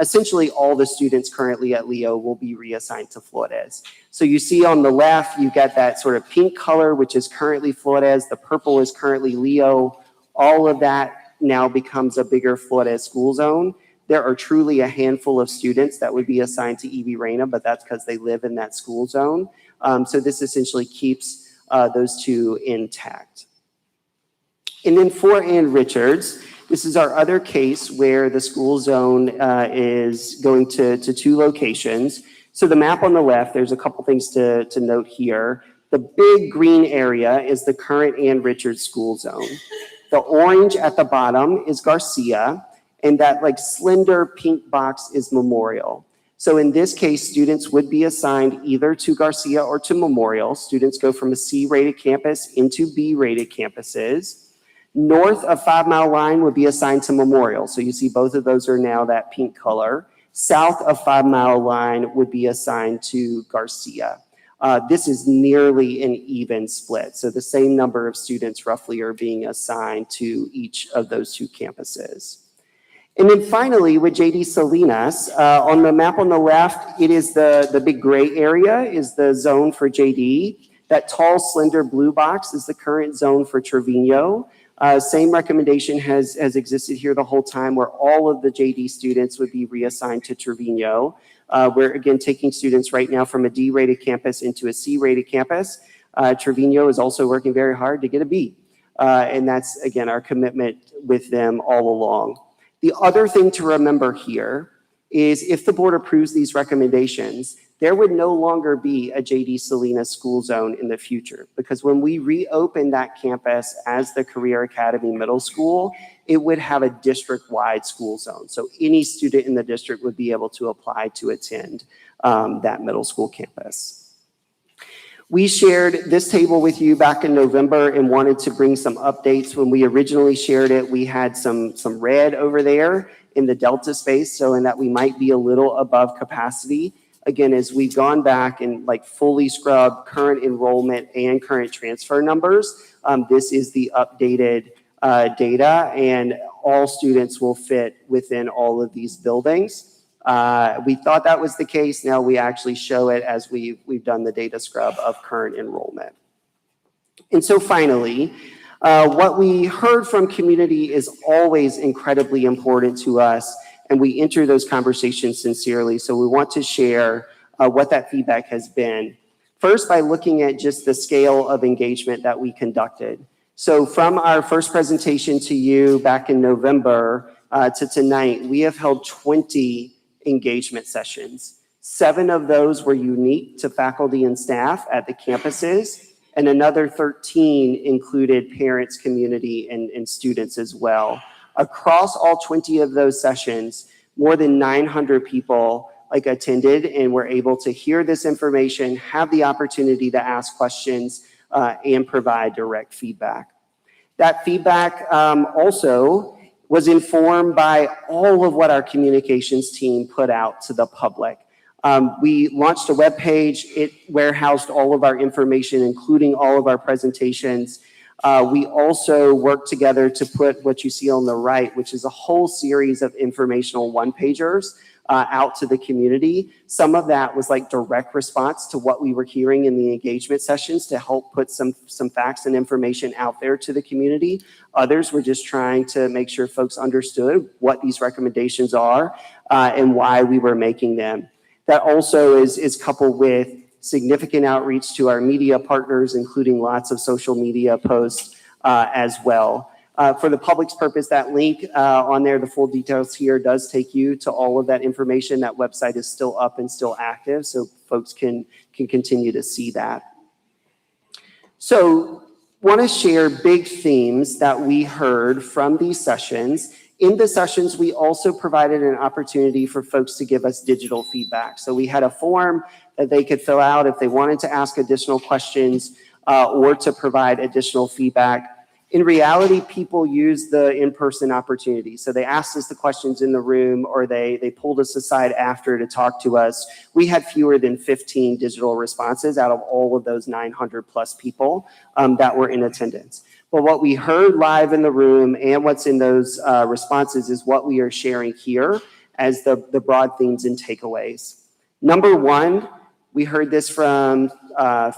essentially all the students currently at Leo will be reassigned to Flores. So you see on the left, you got that sort of pink color, which is currently Flores. The purple is currently Leo. All of that now becomes a bigger Flores school zone. There are truly a handful of students that would be assigned to E.B. Reina, but that's because they live in that school zone. So this essentially keeps those two intact. And then for Ann Richards, this is our other case where the school zone is going to two locations. So the map on the left, there's a couple things to note here. The big green area is the current Ann Richards school zone. The orange at the bottom is Garcia, and that like slender pink box is Memorial. So in this case, students would be assigned either to Garcia or to Memorial. Students go from a C-rated campus into B-rated campuses. North of 5 Mile Line would be assigned to Memorial. So you see both of those are now that pink color. South of 5 Mile Line would be assigned to Garcia. This is nearly an even split. So the same number of students roughly are being assigned to each of those two campuses. And then finally, with JD Salinas, on the map on the left, it is the big gray area is the zone for JD. That tall, slender blue box is the current zone for Trevino. Same recommendation has existed here the whole time, where all of the JD students would be reassigned to Trevino. We're again taking students right now from a D-rated campus into a C-rated campus. Trevino is also working very hard to get a B. And that's, again, our commitment with them all along. The other thing to remember here is if the board approves these recommendations, there would no longer be a JD Salinas school zone in the future, because when we reopen that campus as the Career Academy Middle School, it would have a district-wide school zone. So any student in the district would be able to apply to attend that middle school campus. We shared this table with you back in November and wanted to bring some updates. When we originally shared it, we had some red over there in the delta space, so in that we might be a little above capacity. Again, as we've gone back and like fully scrubbed current enrollment and current transfer numbers, this is the updated data, and all students will fit within all of these buildings. We thought that was the case. Now we actually show it as we've done the data scrub of current enrollment. And so finally, what we heard from community is always incredibly important to us, and we enter those conversations sincerely. So we want to share what that feedback has been. First, by looking at just the scale of engagement that we conducted. So from our first presentation to you back in November to tonight, we have held 20 engagement sessions. 7 of those were unique to faculty and staff at the campuses, and another 13 included parents, community, and students as well. Across all 20 of those sessions, more than 900 people attended and were able to hear this information, have the opportunity to ask questions, and provide direct feedback. That feedback also was informed by all of what our communications team put out to the public. We launched a webpage. It warehoused all of our information, including all of our presentations. We also worked together to put what you see on the right, which is a whole series of informational one-pagers out to the community. Some of that was like direct response to what we were hearing in the engagement sessions to help put some facts and information out there to the community. Others were just trying to make sure folks understood what these recommendations are and why we were making them. That also is coupled with significant outreach to our media partners, including lots of social media posts as well. For the public's purpose, that link on there, the full details here, does take you to all of that information. That website is still up and still active, so folks can continue to see that. So, want to share big themes that we heard from these sessions. In the sessions, we also provided an opportunity for folks to give us digital feedback. So we had a form that they could fill out if they wanted to ask additional questions or to provide additional feedback. In reality, people use the in-person opportunity. So they asked us the questions in the room, or they pulled us aside after to talk to us. We had fewer than 15 digital responses out of all of those 900 plus people that were in attendance. But what we heard live in the room and what's in those responses is what we are sharing here as the broad themes and takeaways. Number one, we heard this from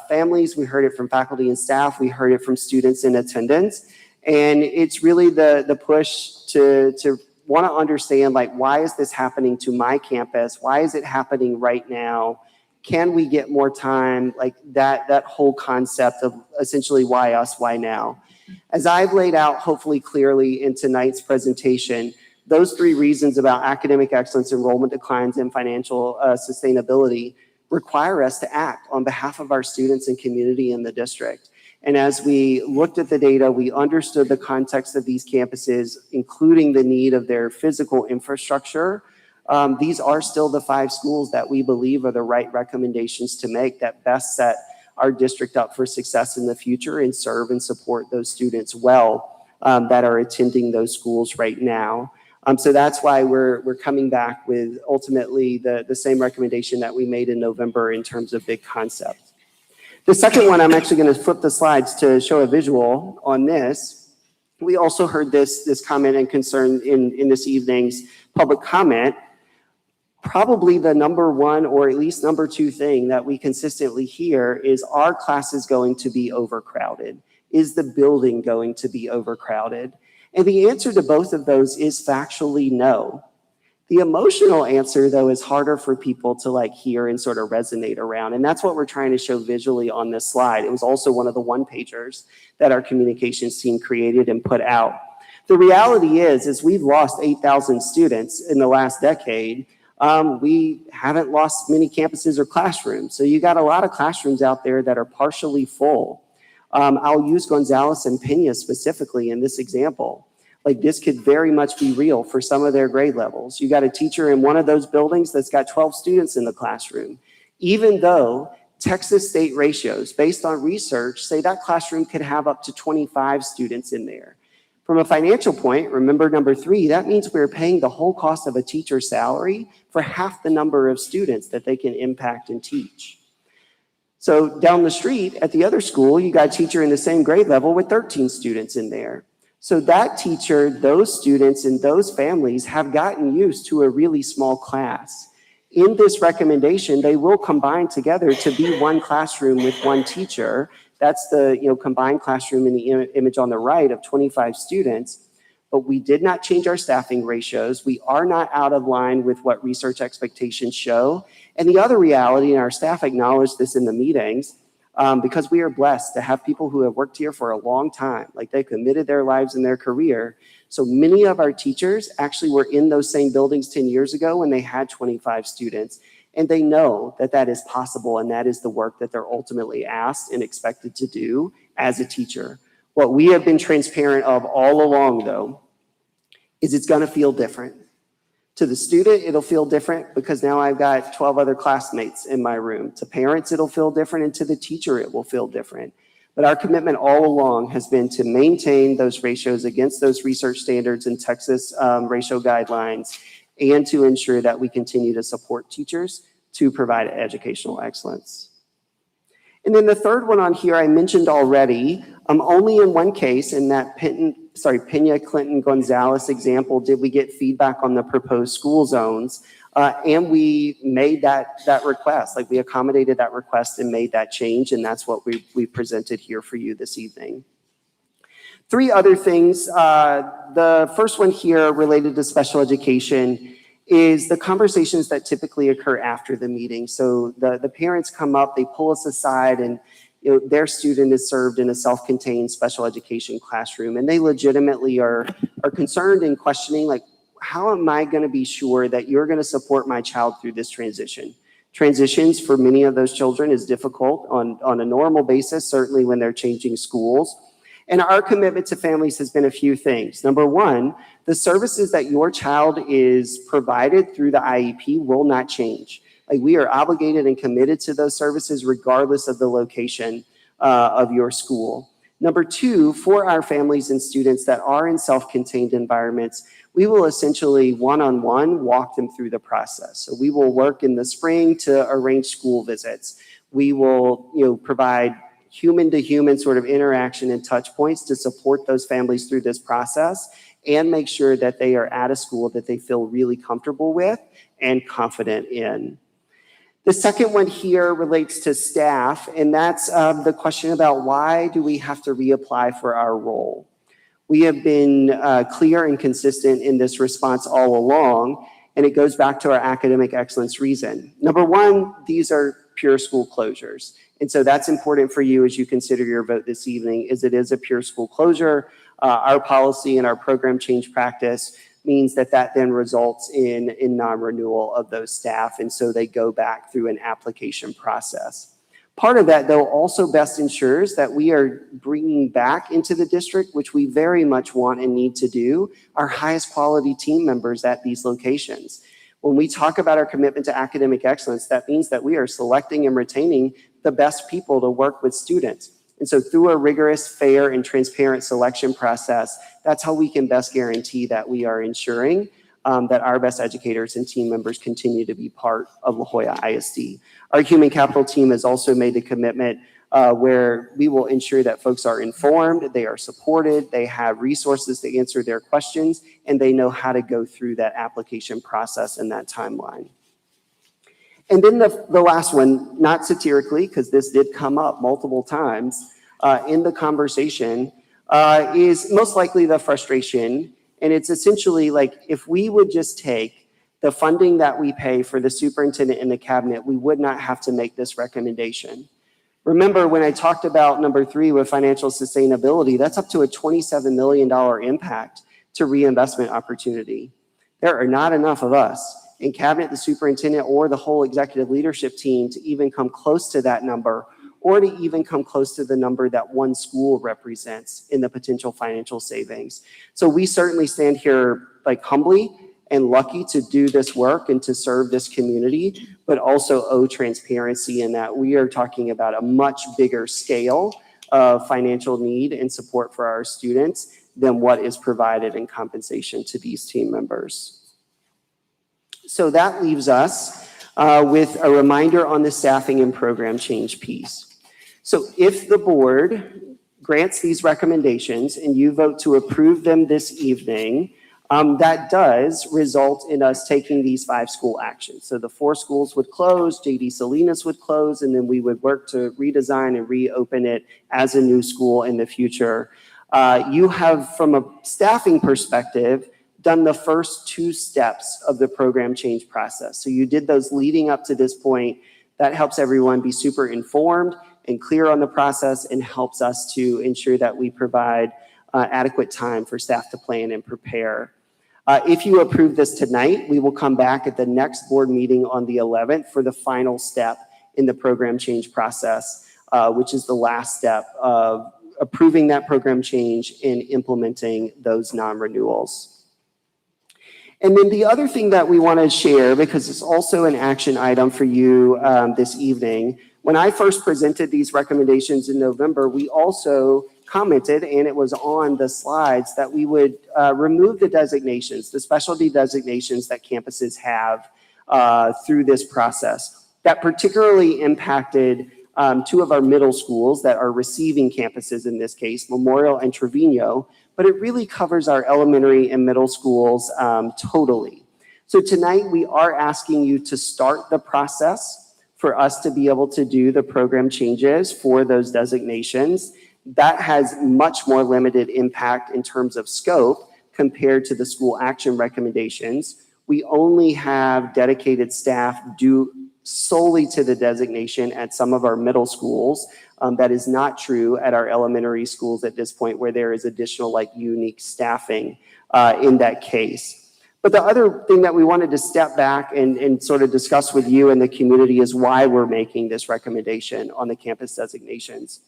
families, we heard it from faculty and staff, we heard it from students in attendance, and it's really the push to want to understand, like, why is this happening to my campus? Why is it happening right now? Can we get more time? Like that whole concept of essentially why us, why now? As I've laid out hopefully clearly in tonight's presentation, those 3 reasons about academic excellence, enrollment declines, and financial sustainability require us to act on behalf of our students and community in the district. And as we looked at the data, we understood the context of these campuses, including the need of their physical infrastructure. These are still the 5 schools that we believe are the right recommendations to make that best set our district up for success in the future and serve and support those students well that are attending those schools right now. So that's why we're coming back with ultimately the same recommendation that we made in November in terms of big concepts. The second one, I'm actually going to flip the slides to show a visual on this. We also heard this comment and concern in this evening's public comment. Probably the number one or at least number 2 thing that we consistently hear is, are classes going to be overcrowded? Is the building going to be overcrowded? And the answer to both of those is factually no. The emotional answer, though, is harder for people to like hear and sort of resonate around. And that's what we're trying to show visually on this slide. It was also one of the one-pagers that our communications team created and put out. The reality is we've lost 8,000 students in the last decade. We haven't lost many campuses or classrooms. So you got a lot of classrooms out there that are partially full. I'll use Gonzales and Pena specifically in this example. Like this could very much be real for some of their grade levels. You got a teacher in one of those buildings that's got 12 students in the classroom. Even though Texas state ratios based on research say that classroom could have up to 25 students in there. From a financial point, remember number 3, that means we're paying the whole cost of a teacher's salary for half the number of students that they can impact and teach. So down the street at the other school, you got a teacher in the same grade level with 13 students in there. So that teacher, those students, and those families have gotten used to a really small class. In this recommendation, they will combine together to be one classroom with one teacher. That's the combined classroom in the image on the right of 25 students. But we did not change our staffing ratios. We are not out of line with what research expectations show. And the other reality, and our staff acknowledged this in the meetings, because we are blessed to have people who have worked here for a long time, like they committed their lives and their career. So many of our teachers actually were in those same buildings 10 years ago when they had 25 students, and they know that that is possible and that is the work that they're ultimately asked and expected to do as a teacher. What we have been transparent of all along, though, is it's going to feel different. To the student, it'll feel different because now I've got 12 other classmates in my room. To parents, it'll feel different, and to the teacher, it will feel different. But our commitment all along has been to maintain those ratios against those research standards and Texas ratio guidelines, and to ensure that we continue to support teachers to provide educational excellence. And then the third one on here I mentioned already, only in one case, in that Pena Clinton Gonzales example, did we get feedback on the proposed school zones, and we made that request. Like we accommodated that request and made that change, and that's what we presented here for you this evening. 3 other things. The first one here related to special education is the conversations that typically occur after the meeting. So the parents come up, they pull us aside, and their student is served in a self-contained special education classroom, and they legitimately are concerned and questioning, like, how am I going to be sure that you're going to support my child through this transition? Transitions for many of those children is difficult on a normal basis, certainly when they're changing schools. And our commitment to families has been a few things. Number 1, the services that your child is provided through the IEP will not change. Like we are obligated and committed to those services regardless of the location of your school. Number 2, for our families and students that are in self-contained environments, we will essentially one-on-one walk them through the process. So we will work in the spring to arrange school visits. We will provide human-to-human sort of interaction and touch points to support those families through this process and make sure that they are at a school that they feel really comfortable with and confident in. The second one here relates to staff, and that's the question about why do we have to reapply for our role? We have been clear and consistent in this response all along, and it goes back to our academic excellence reason. Number 1, these are pure school closures. And so that's important for you as you consider your vote this evening, is it is a pure school closure. Our policy and our program change practice means that then results in non-renewal of those staff, and so they go back through an application process. Part of that, though, also best ensures that we are bringing back into the district, which we very much want and need to do, our highest quality team members at these locations. When we talk about our commitment to academic excellence, that means that we are selecting and retaining the best people to work with students. And so through a rigorous, fair, and transparent selection process, that's how we can best guarantee that we are ensuring that our best educators and team members continue to be part of La Jolla ISD. Our human capital team has also made the commitment where we will ensure that folks are informed, they are supported, they have resources to answer their questions, and they know how to go through that application process and that timeline. And then the last one, not satirically, because this did come up multiple times in the conversation, is most likely the frustration. And it's essentially like, if we would just take the funding that we pay for the superintendent and the cabinet, we would not have to make this recommendation. Remember, when I talked about number 3 with financial sustainability, that's up to a $27 million impact to reinvestment opportunity. There are not enough of us in cabinet, the superintendent, or the whole executive leadership team to even come close to that number, or to even come close to the number that one school represents in the potential financial savings. So we certainly stand here like humbly and lucky to do this work and to serve this community, but also owe transparency in that we are talking about a much bigger scale of financial need and support for our students than what is provided in compensation to these team members. So that leaves us with a reminder on the staffing and program change piece. So if the board grants these recommendations and you vote to approve them this evening, that does result in us taking these 5 school actions. So the 4 schools would close, JD Salinas would close, and then we would work to redesign and reopen it as a new school in the future. You have, from a staffing perspective, done the first 2 steps of the program change process. So you did those leading up to this point. That helps everyone be super informed and clear on the process and helps us to ensure that we provide adequate time for staff to plan and prepare. If you approve this tonight, we will come back at the next board meeting on the 11th for the final step in the program change process, which is the last step of approving that program change and implementing those non-renewals. And then the other thing that we want to share, because it's also an action item for you this evening, when I first presented these recommendations in November, we also commented, and it was on the slides, that we would remove the designations, the specialty designations that campuses have through this process. That particularly impacted 2 of our middle schools that are receiving campuses in this case, Memorial and Trevino, but it really covers our elementary and middle schools totally. So tonight we are asking you to start the process for us to be able to do the program changes for those designations. That has much more limited impact in terms of scope compared to the school action recommendations. We only have dedicated staff due solely to the designation at some of our middle schools. That is not true at our elementary schools at this point, where there is additional like unique staffing in that case. But the other thing that we wanted to step back and sort of discuss with you and the community is why we're making this recommendation on the campus designations.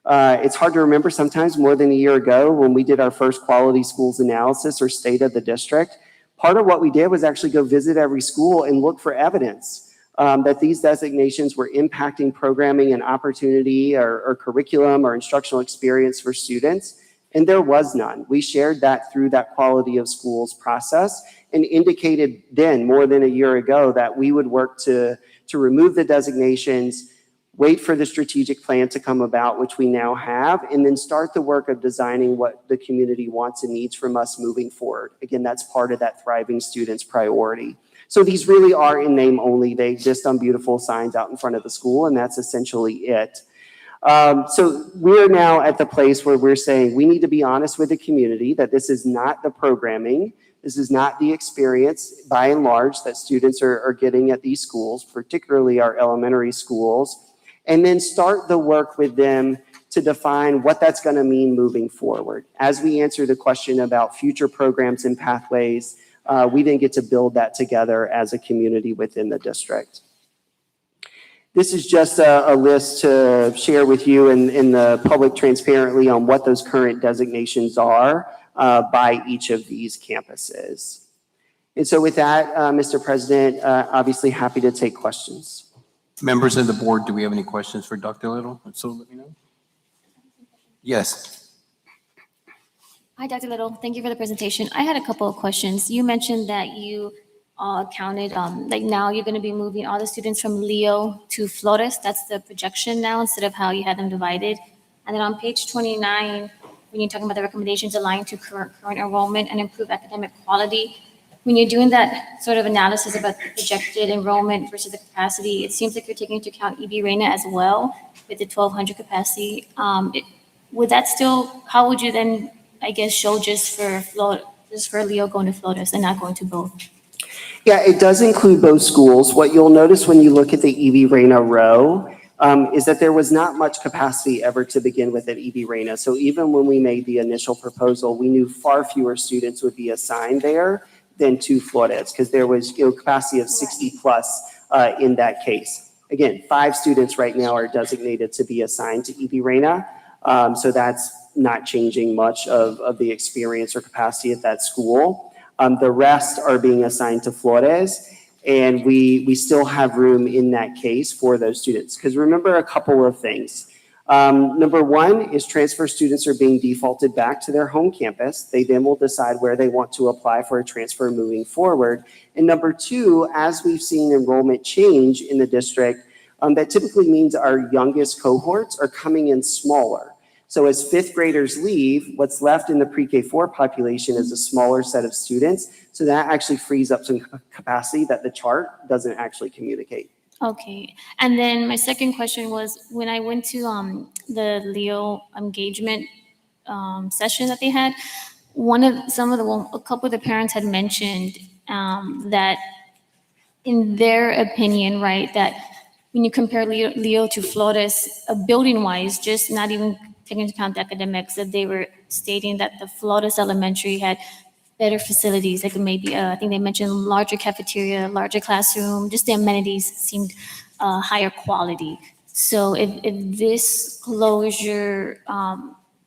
It's hard to remember sometimes more than a year ago when we did our first quality schools analysis or state of the district. Part of what we did was actually go visit every school and look for evidence that these designations were impacting programming and opportunity or curriculum or instructional experience for students, and there was none. We shared that through that quality of schools process and indicated then, more than a year ago, that we would work to remove the designations, wait for the strategic plan to come about, which we now have, and then start the work of designing what the community wants and needs from us moving forward. Again, that's part of that thriving students priority. So these really are in name only. They exist on beautiful signs out in front of the school, and that's essentially it. So we're now at the place where we're saying we need to be honest with the community that this is not the programming, this is not the experience by and large that students are getting at these schools, particularly our elementary schools, and then start the work with them to define what that's going to mean moving forward. As we answer the question about future programs and pathways, we then get to build that together as a community within the district. This is just a list to share with you in the public transparently on what those current designations are by each of these campuses. And so with that, Mr. President, obviously happy to take questions.
Members of the board, do we have any questions for Dr. Little? So let me know. Yes.
Hi, Dr. Little. Thank you for the presentation. I had a couple of questions. You mentioned that you counted, like now you're going to be moving all the students from Leo to Flores. That's the projection now instead of how you had them divided. And then on page 29, when you're talking about the recommendations aligned to current enrollment and improve academic quality, when you're doing that sort of analysis about the projected enrollment versus the capacity, it seems like you're taking into account EB Reina as well with the 1,200 capacity. Would that still, how would you then, I guess, show just for Leo going to Flores and not going to both?
Yeah, it does include both schools. What you'll notice when you look at the EV Reina row is that there was not much capacity ever to begin with at EV Reina. So even when we made the initial proposal, we knew far fewer students would be assigned there than to Flores, because there was capacity of 60 plus in that case. Again, 5 students right now are designated to be assigned to EV Reina. So that's not changing much of the experience or capacity at that school. The rest are being assigned to Flores, and we still have room in that case for those students. Because remember a couple of things. Number one is transfer students are being defaulted back to their home campus. They then will decide where they want to apply for a transfer moving forward. And number two, as we've seen enrollment change in the district, that typically means our youngest cohorts are coming in smaller. So as fifth graders leave, what's left in the pre-K4 population is a smaller set of students. So that actually frees up some capacity that the chart doesn't actually communicate.
Okay, and then my second question was, when I went to the Leo engagement session that they had, a couple of the parents had mentioned that in their opinion, right, that when you compare Leo to Flores, building-wise, just not even taking into account the academics, that they were stating that the Flores Elementary had better facilities, like maybe, I think they mentioned larger cafeteria, larger classroom, just the amenities seemed higher quality. So if this closure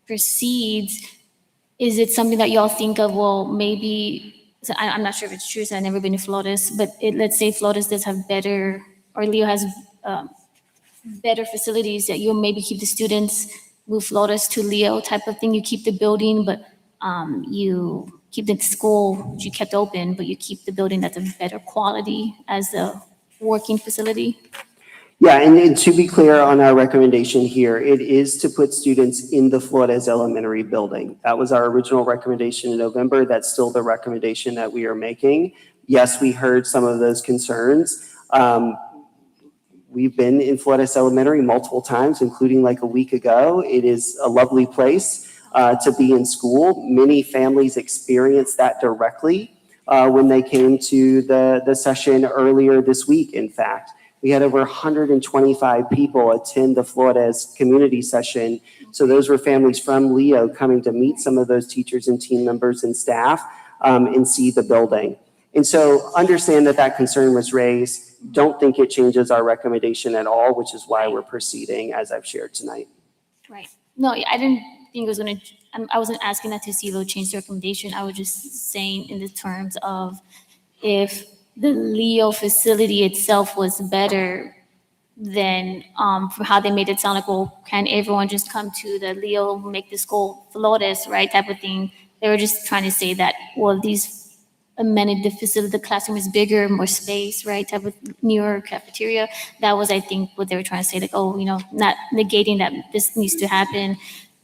proceeds, is it something that y'all think of, well, maybe, so I'm not sure if it's true, so I've never been to Flores, but let's say Flores does have better, or Leo has better facilities, that you'll maybe keep the students, move Flores to Leo type of thing. You keep the building, but you keep the school, which you kept open, but you keep the building that's of better quality as a working facility.
Yeah, and to be clear on our recommendation here, it is to put students in the Flores Elementary building. That was our original recommendation in November. That's still the recommendation that we are making. Yes, we heard some of those concerns. We've been in Flores Elementary multiple times, including like a week ago. It is a lovely place to be in school. Many families experienced that directly when they came to the session earlier this week, in fact. We had over 125 people attend the Flores community session. So those were families from Leo coming to meet some of those teachers and team members and staff and see the building. And so understand that that concern was raised. Don't think it changes our recommendation at all, which is why we're proceeding as I've shared tonight.
Right. No, I didn't think it was going to, I wasn't asking that to see if it would change the recommendation. I was just saying in the terms of if the Leo facility itself was better than from how they made it sound like, well, can everyone just come to the Leo, make the school Flores, right, type of thing. They were just trying to say that, well, these amenity, the facility, the classroom is bigger, more space, right, type of newer cafeteria. That was, I think, what they were trying to say, like, oh, not negating that this needs to happen,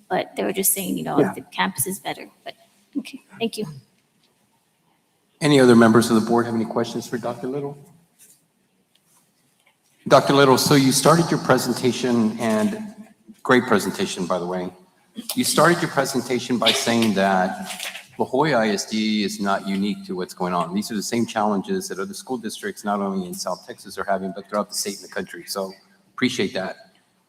but they were just saying,
Yeah.
the campus is better. But okay, thank you.
Any other members of the board have any questions for Dr. Little? Dr. Little, so you started your presentation, and great presentation, by the way. You started your presentation by saying that La Jolla ISD is not unique to what's going on. These are the same challenges that other school districts, not only in South Texas, are having, but throughout the state and the country. So appreciate that.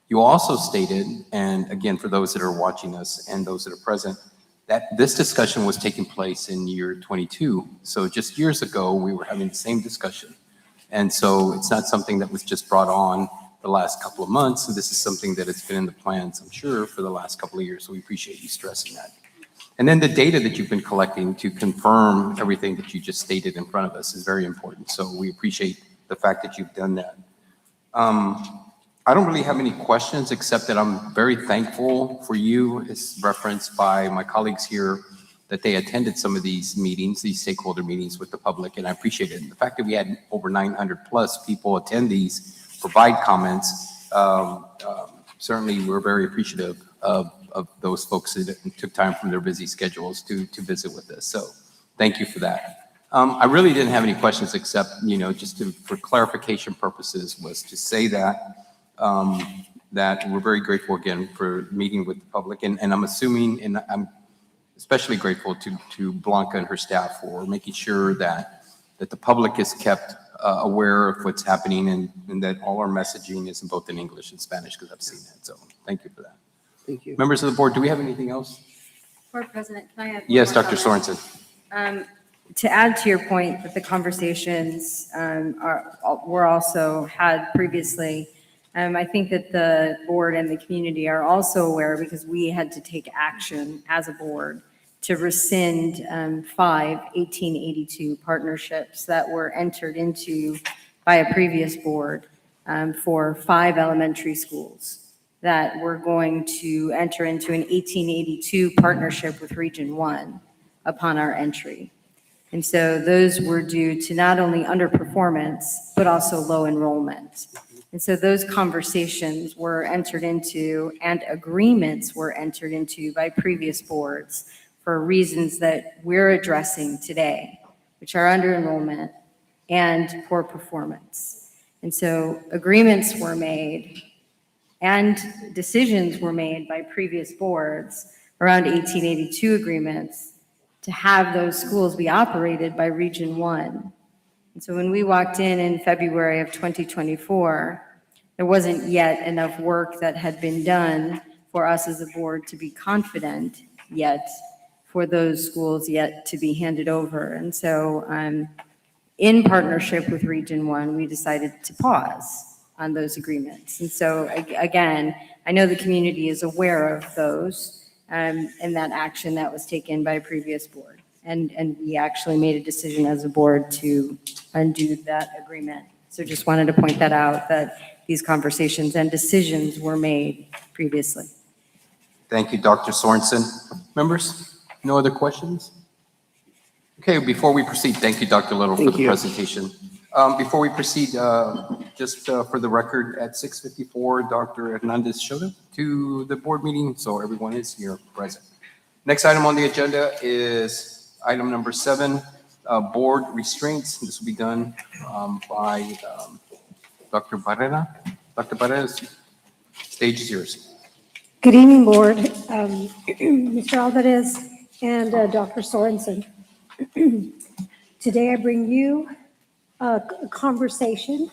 You also stated, and again, for those that are watching us and those that are present, that this discussion was taking place in year 22. So just years ago, we were having the same discussion. And so it's not something that was just brought on the last couple of months. So this is something that has been in the plans, I'm sure, for the last couple of years. So we appreciate you stressing that. And then the data that you've been collecting to confirm everything that you just stated in front of us is very important. So we appreciate the fact that you've done that. I don't really have any questions, except that I'm very thankful for you, as referenced by my colleagues here, that they attended some of these meetings, these stakeholder meetings with the public, and I appreciate it. And the fact that we had over 900 plus people attend these, provide comments, certainly we're very appreciative of those folks that took time from their busy schedules to visit with us. So thank you for that. I really didn't have any questions, except, just for clarification purposes, was to say that that we're very grateful again for meeting with the public, and I'm assuming, and I'm especially grateful to Blanca and her staff for making sure that that the public is kept aware of what's happening and that all our messaging is in both in English and Spanish, because I've seen that. So thank you for that.
Thank you.
Members of the board, do we have anything else?
Board President, can I have? one
Yes,
more
Dr.
comment?
Sorensen.
To add to your point that the conversations were also had previously, I think that the board and the community are also aware, because we had to take action as a board to rescind 5 1882 partnerships that were entered into by a previous board for 5 elementary schools that were going to enter into an 1882 partnership with Region 1 upon our entry. And so those were due to not only underperformance, but also low enrollment. And so those conversations were entered into and agreements were entered into by previous boards for reasons that we're addressing today, which are under enrollment and poor performance. And so agreements were made and decisions were made by previous boards around 1882 agreements to have those schools be operated by Region 1. And so when we walked in February of 2024, there wasn't yet enough work that had been done for us as a board to be confident yet for those schools yet to be handed over. And so in partnership with Region 1, we decided to pause on those agreements. And so again, I know the community is aware of those and that action that was taken by a previous board. And we actually made a decision as a board to undo that agreement. So just wanted to point that out, that these conversations and decisions were made previously.
Thank you, Dr. Sorensen. Members, no other questions? Okay, before we proceed, thank you, Dr. Little, for the presentation. Before we proceed, just for the record, at 6:54, Dr. Hernandez showed up to the board meeting, so everyone is here present. Next item on the agenda is item number 7, board restraints. This will be done by Dr. Barrera. Dr. Barrera, stage is yours.
Good evening, Board, Mr. Alvarez and Dr. Sorensen. Today I bring you a conversation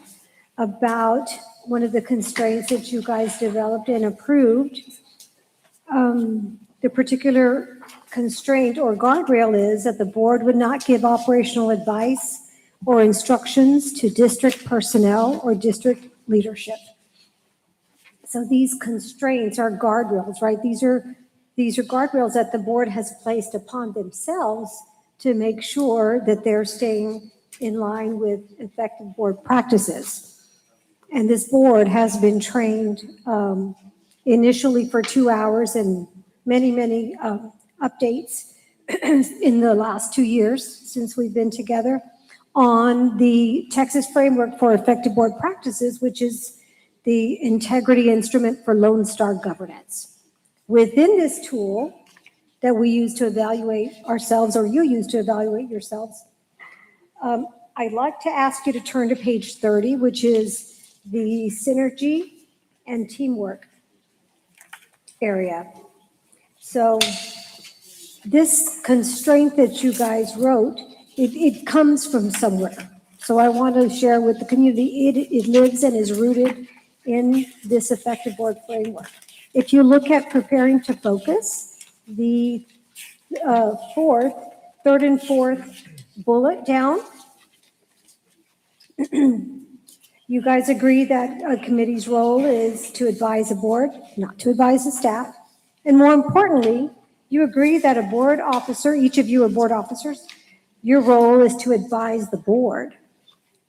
about one of the constraints that you guys developed and approved. The particular constraint or guardrail is that the board would not give operational advice or instructions to district personnel or district leadership. So these constraints are guardrails, right? These are guardrails that the board has placed upon themselves to make sure that they're staying in line with effective board practices. And this board has been trained initially for 2 hours and many updates in the last 2 years since we've been together on the Texas Framework for Effective Board Practices, which is the integrity instrument for Lone Star governance. Within this tool that we use to evaluate ourselves, or you use to evaluate yourselves, I'd like to ask you to turn to page 30, which is the synergy and teamwork area. So this constraint that you guys wrote, it comes from somewhere. So I want to share with the community, it lives and is rooted in this effective board framework. If you look at preparing to focus, the third and fourth bullet down, you guys agree that a committee's role is to advise a board, not to advise the staff. And more importantly, you agree that a board officer, each of you are board officers, your role is to advise the board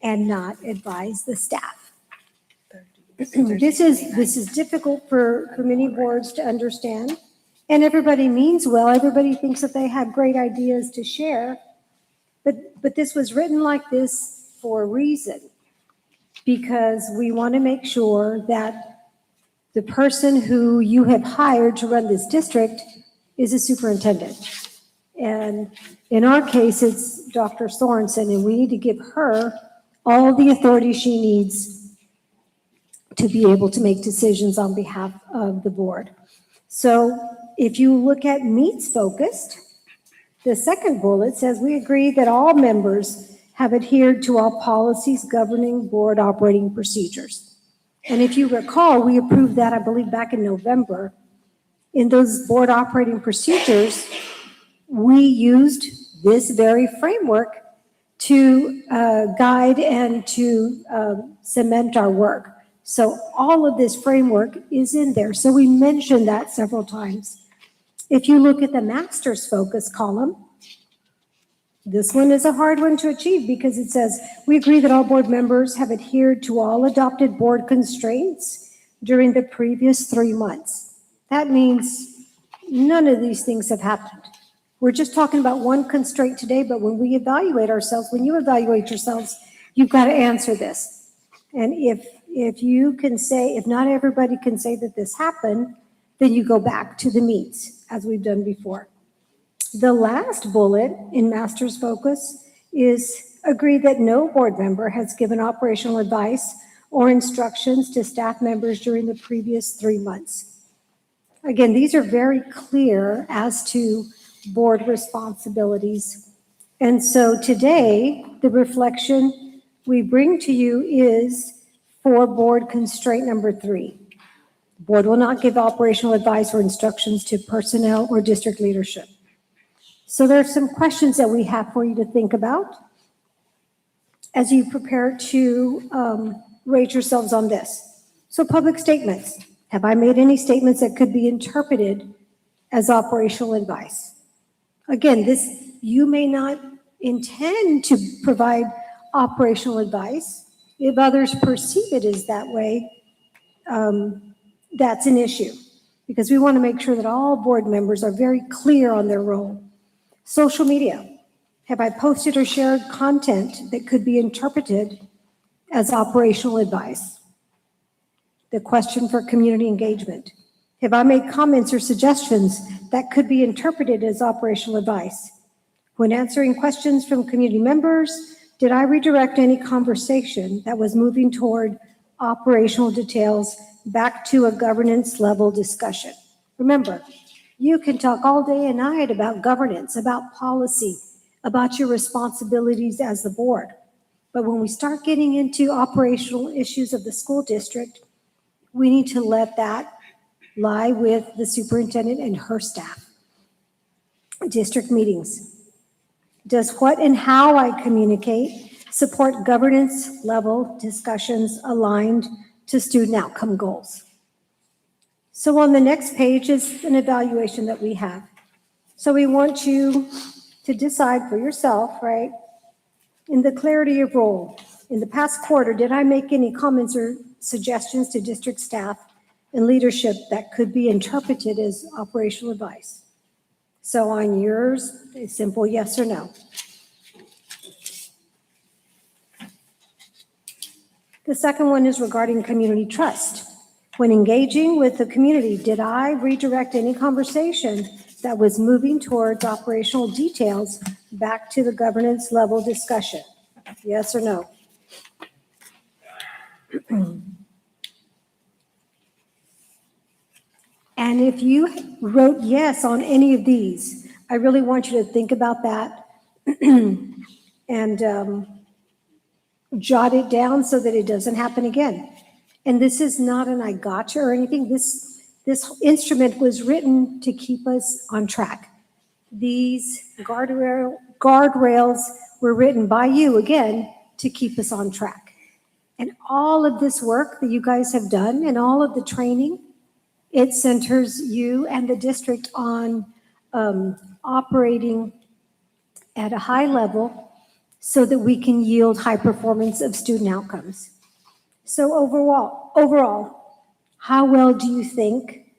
and not advise the staff. This is difficult for many boards to understand, and everybody means well. Everybody thinks that they have great ideas to share, but this was written like this for a reason, because we want to make sure that the person who you have hired to run this district is a superintendent. And in our case, it's Dr. Sorensen, and we need to give her all the authority she needs to be able to make decisions on behalf of the board. So if you look at meets focused, the second bullet says we agree that all members have adhered to all policies governing board operating procedures. And if you recall, we approved that, I believe, back in November. In those board operating procedures, we used this very framework to guide and to cement our work. So all of this framework is in there. So we mentioned that several times. If you look at the master's focus column, this one is a hard one to achieve because it says, we agree that all board members have adhered to all adopted board constraints during the previous 3 months. That means none of these things have happened. We're just talking about one constraint today, but when we evaluate ourselves, when you evaluate yourselves, you've got to answer this. And if you can say, if not everybody can say that this happened, then you go back to the meets, as we've done before. The last bullet in master's focus is agree that no board member has given operational advice or instructions to staff members during the previous 3 months. Again, these are very clear as to board responsibilities. And so today, the reflection we bring to you is for board constraint number 3. The board will not give operational advice or instructions to personnel or district leadership. So there are some questions that we have for you to think about as you prepare to rate yourselves on this. So public statements. Have I made any statements that could be interpreted as operational advice? Again, you may not intend to provide operational advice. If others perceive it as that way, that's an issue because we want to make sure that all board members are very clear on their role. Social media. Have I posted or shared content that could be interpreted as operational advice? The question for community engagement. Have I made comments or suggestions that could be interpreted as operational advice? When answering questions from community members, did I redirect any conversation that was moving toward operational details back to a governance level discussion? Remember, you can talk all day and night about governance, about policy, about your responsibilities as the board. But when we start getting into operational issues of the school district, we need to let that lie with the superintendent and her staff. District meetings. Does what and how I communicate support governance level discussions aligned to student outcome goals? So on the next page is an evaluation that we have. So we want you to decide for yourself, right? In the clarity of role, in the past quarter, did I make any comments or suggestions to district staff and leadership that could be interpreted as operational advice? So on yours, a simple yes or no. The second one is regarding community trust. When engaging with the community, did I redirect any conversation that was moving towards operational details back to the governance level discussion? Yes or no? And if you wrote yes on any of these, I really want you to think about that and jot it down so that it doesn't happen again. And this is not an I gotcha or anything. This instrument was written to keep us on track. These guardrails were written by you, again, to keep us on track. And all of this work that you guys have done and all of the training, it centers you and the district on operating at a high level so that we can yield high performance of student outcomes. So overall, how well do you think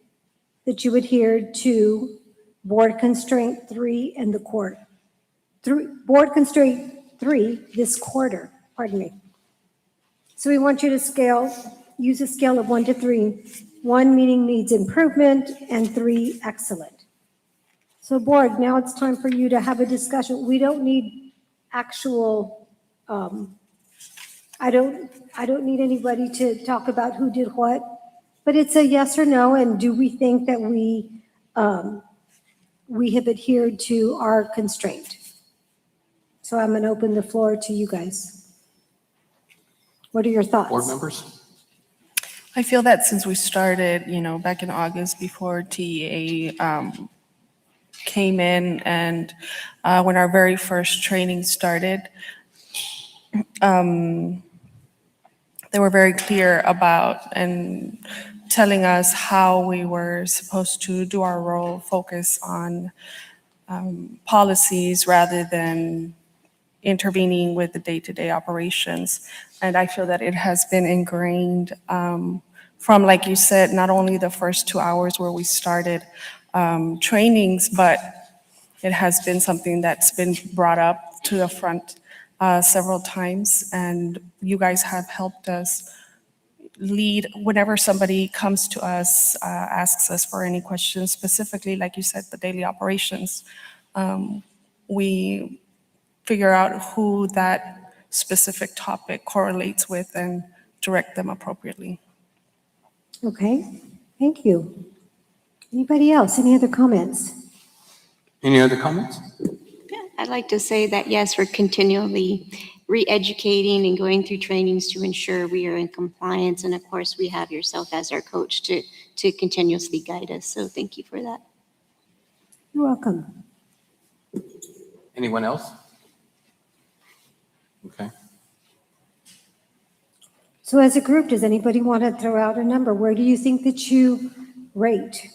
that you adhered to board constraint 3 and the quarter? Board constraint 3 this quarter, pardon me. So we want you to use a scale of 1 to 3. 1 meaning needs improvement and 3 excellent. So board, now it's time for you to have a discussion. We don't need actual, I don't need anybody to talk about who did what, but it's a yes or no, and do we think that we have adhered to our constraint? So I'm going to open the floor to you guys. What are your thoughts?
Board members?
I feel that since we started, back in August before TEA came in and when our very first training started, they were very clear about and telling us how we were supposed to do our role, focus on policies rather than intervening with the day-to-day operations. And I feel that it has been ingrained from, like you said, not only the first 2 hours where we started trainings, but it has been something that's been brought up to the front several times. And you guys have helped us lead whenever somebody comes to us, asks us for any questions, specifically, like you said, the daily operations. We figure out who that specific topic correlates with and direct them appropriately.
Okay, thank you. Anybody else? Any other comments?
Any other comments?
I'd like to say that, yes, we're continually re-educating and going through trainings to ensure we are in compliance. And of course, we have yourself as our coach to continuously guide us. So thank you for that.
You're welcome.
Anyone else? Okay.
So as a group, does anybody want to throw out a number? Where do you think that you rate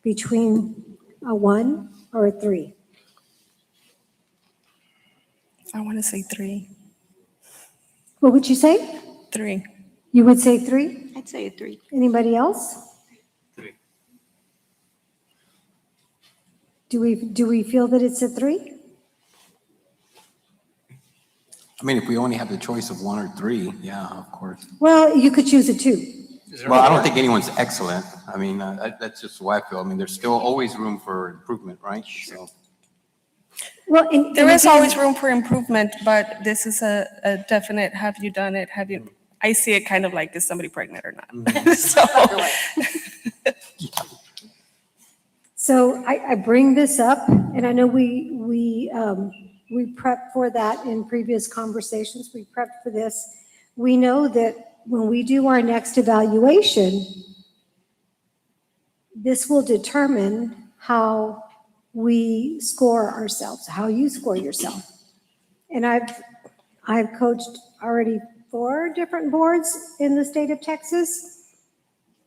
between a 1 or a 3?
I want to say 3.
What would you say?
3.
You would say 3?
I'd say a 3.
Anybody else?
3.
Do we feel that it's a 3?
I mean, if we only have the choice of 1 or 3, yeah, of course.
Well, you could choose a 2.
Well, I don't think anyone's excellent. I mean, that's just the way I feel. I mean, there's still always room for improvement, right? So.
Well,
There is always room for improvement, but this is a definite, have you done it? Have you, I see it kind of like, is somebody pregnant or not? So,
So I bring this up, and I know we prepped for that in previous conversations. We prepped for this. We know that when we do our next evaluation, this will determine how we score ourselves, how you score yourself. And I've coached already 4 different boards in the state of Texas,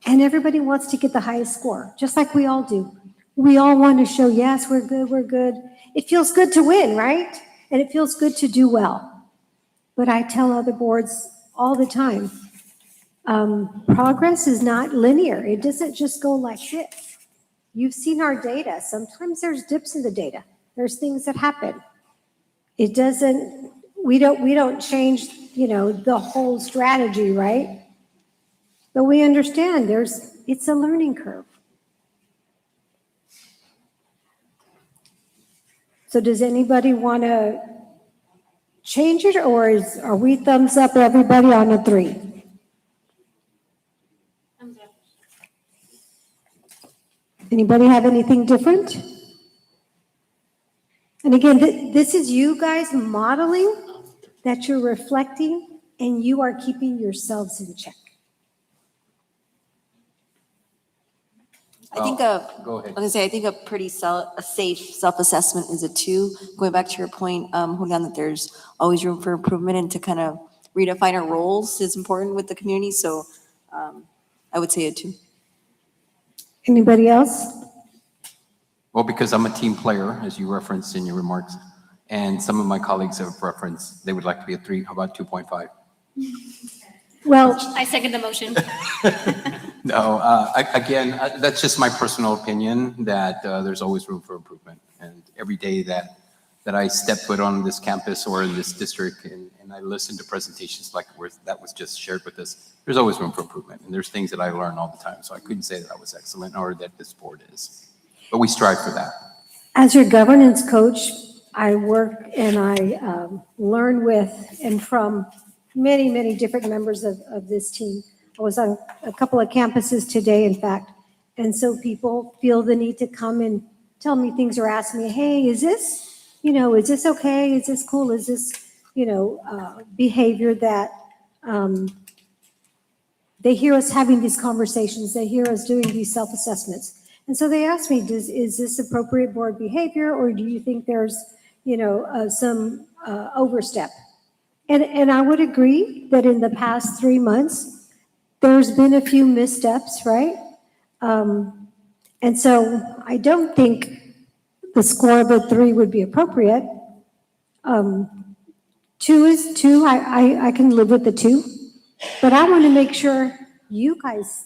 and everybody wants to get the highest score, just like we all do. We all want to show, yes, we're good, we're good. It feels good to win, right? And it feels good to do well. But I tell other boards all the time, progress is not linear. It doesn't just go like this. You've seen our data. Sometimes there's dips in the data. There's things that happen. It doesn't, we don't change, the whole strategy, right? But we understand it's a learning curve. So does anybody want to change it, or are we thumbs up everybody on a 3? Anybody have anything different? And again, this is you guys modeling that you're reflecting, and you are keeping yourselves in check.
I think
Go ahead.
I was gonna say, I think a pretty a safe self-assessment is a 2. Going back to your point, Julian, that there's always room for improvement and to kind of redefine our roles is important with the community. So I would say a 2.
Anybody else?
Well, because I'm a team player, as you referenced in your remarks, and some of my colleagues have referenced they would like to be a 3. How about 2.5?
Well,
I second the motion.
No, again, that's just my personal opinion, that there's always room for improvement. And every day that I step foot on this campus or in this district and I listen to presentations like that was just shared with us, there's always room for improvement. And there's things that I learn all the time. So I couldn't say that I was excellent or that this board is. But we strive for that.
As your governance coach, I work and I learn with and from many, many different members of this team. I was on a couple of campuses today, in fact, and so people feel the need to come and tell me things or ask me, hey, is this is this okay? Is this cool? Is this, behavior that they hear us having these conversations, they hear us doing these self-assessments. And so they asked me, is this appropriate board behavior, or do you think there's, some overstep? And I would agree that in the past 3 months, there's been a few missteps, right? And so I don't think the score of a 3 would be appropriate. 2 is 2, I can live with the 2, but I want to make sure you guys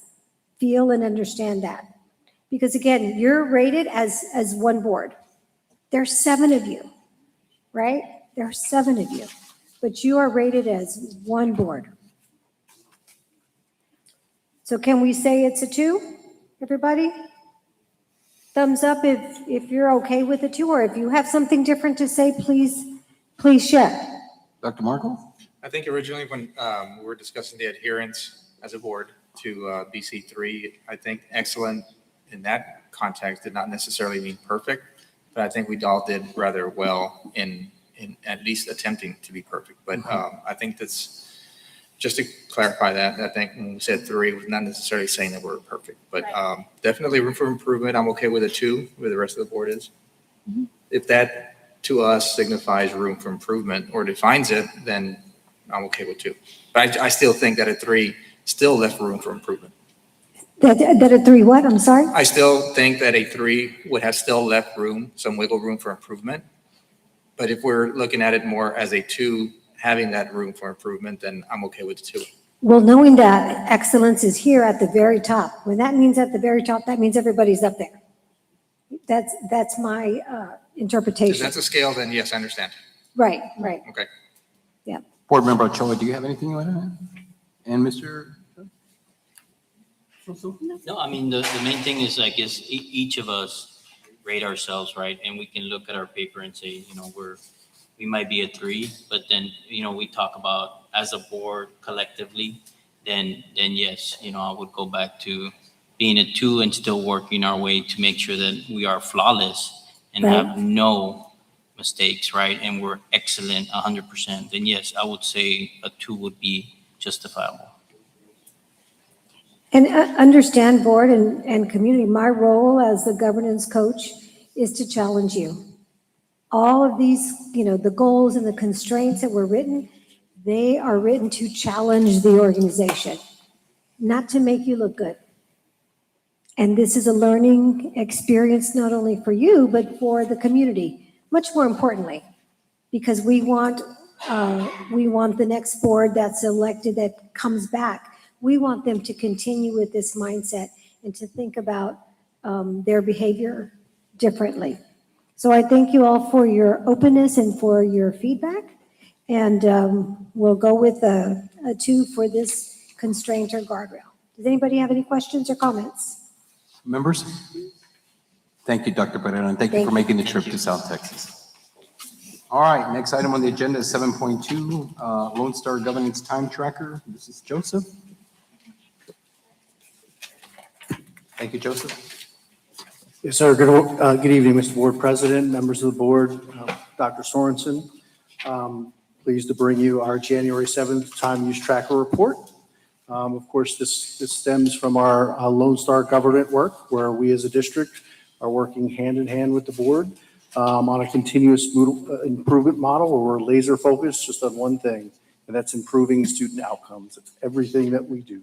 feel and understand that. Because again, you're rated as one board. There's 7 of you, right? There are 7 of you, but you are rated as one board. So can we say it's a 2, everybody? Thumbs up if you're okay with a 2, or if you have something different to say, please share.
Dr. Marco?
I think originally when we were discussing the adherence as a board to BC3, I think excellent in that context did not necessarily mean perfect, but I think we all did rather well in at least attempting to be perfect. But I think that's, just to clarify that, I think when we said 3, was not necessarily saying that we're perfect, but definitely room for improvement. I'm okay with a 2, where the rest of the board is. If that to us signifies room for improvement or defines it, then I'm okay with 2. But I still think that a 3 still left room for improvement.
That a 3 what? I'm sorry?
I still think that a 3 would have still left some wiggle room for improvement. But if we're looking at it more as a 2, having that room for improvement, then I'm okay with 2.
Well, knowing that excellence is here at the very top. When that means at the very top, that means everybody's up there. That's my interpretation.
If that's a scale, then yes, I understand.
Right.
Okay.
Yeah.
Board Member Ochoa, do you have anything you want to add? And Mr.?
No, I mean, the main thing is, I guess, each of us rate ourselves, right? And we can look at our paper and say, we might be a 3, but then, we talk about as a board collectively, then yes, I would go back to being a 2 and still working our way to make sure that we are flawless and have no mistakes, right? And we're excellent 100%. Then yes, I would say a 2 would be justifiable.
And understand, board and community, my role as the governance coach is to challenge you. All of these, the goals and the constraints that were written, they are written to challenge the organization, not to make you look good. And this is a learning experience not only for you, but for the community, much more importantly, because we want the next board that's elected that comes back. We want them to continue with this mindset and to think about their behavior differently. So I thank you all for your openness and for your feedback. And we'll go with a 2 for this constraint or guardrail. Does anybody have any questions or comments?
Members? Thank you, Dr. Pereira, and thank you for making the trip to South Texas. All right, next item on the agenda is 7.2, Lone Star Governance Time Tracker. This is Joseph. Thank you, Joseph.
Yes, sir. Good evening, Mr. Board President, members of the board, Dr. Sorensen. Pleased to bring you our January 7th Time Use Tracker report. Of course, this stems from our Lone Star government work, where we as a district are working hand in hand with the board on a continuous improvement model where we're laser focused just on one thing, and that's improving student outcomes. It's everything that we do.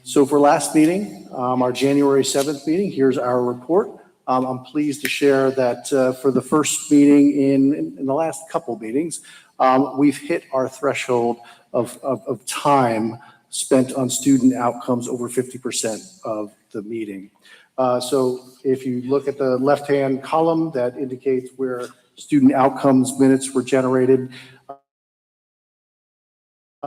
So for last meeting, our January 7th meeting, here's our report. I'm pleased to share that for the first meeting in the last couple meetings, we've hit our threshold of time spent on student outcomes over 50% of the meeting. So if you look at the left-hand column, that indicates where student outcomes minutes were generated.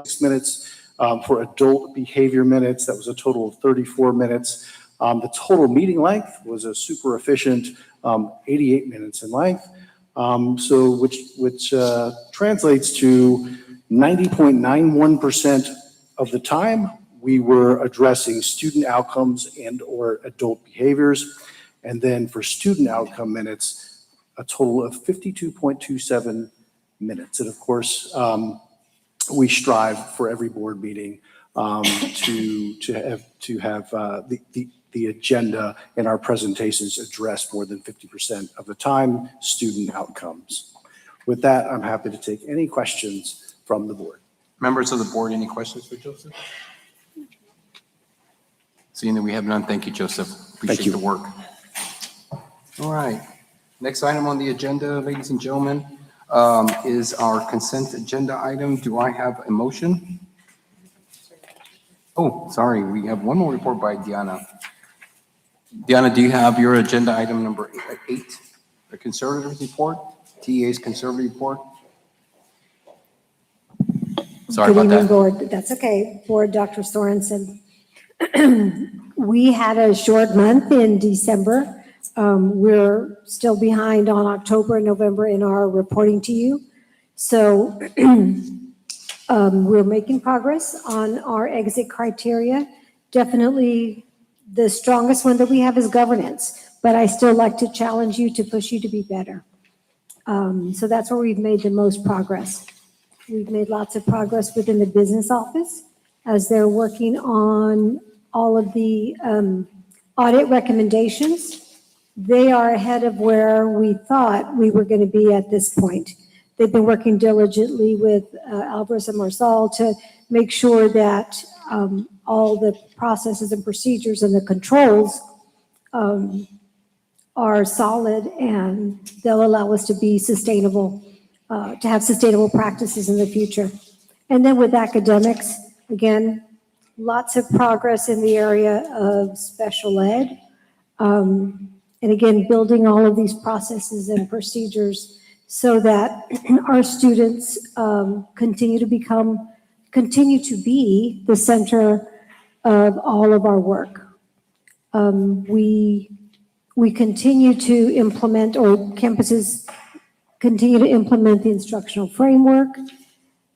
6 minutes. For adult behavior minutes, that was a total of 34 minutes. The total meeting length was a super efficient 88 minutes in length, which translates to 90.91% of the time we were addressing student outcomes and or adult behaviors. And then for student outcome minutes, a total of 52.27 minutes. And of course, we strive for every board meeting to have the agenda and our presentations address more than 50% of the time student outcomes. With that, I'm happy to take any questions from the board.
Members of the board, any questions for Joseph? Seeing that we have none, thank you, Joseph. Appreciate the work. All right. Next item on the agenda, ladies and gentlemen, is our consent agenda item. Do I have a motion? Oh, sorry, we have one more report by Diana. Diana, do you have your agenda item number 8, the conservative report, TEA's conservative report? Sorry about
Good evening,
that.
Board. That's okay. Board, Dr. Sorensen. We had a short month in December. We're still behind on October and November in our reporting to you. So we're making progress on our exit criteria. Definitely the strongest one that we have is governance, but I still like to challenge you to push you to be better. So that's where we've made the most progress. We've made lots of progress within the business office as they're working on all of the audit recommendations. They are ahead of where we thought we were going to be at this point. They've been working diligently with Alvarez and Marsal to make sure that all the processes and procedures and the controls are solid, and they'll allow us to be sustainable, to have sustainable practices in the future. And then with academics, again, lots of progress in the area of special ed. And again, building all of these processes and procedures so that our students continue to be the center of all of our work. We continue to implement, or campuses continue to implement the instructional framework.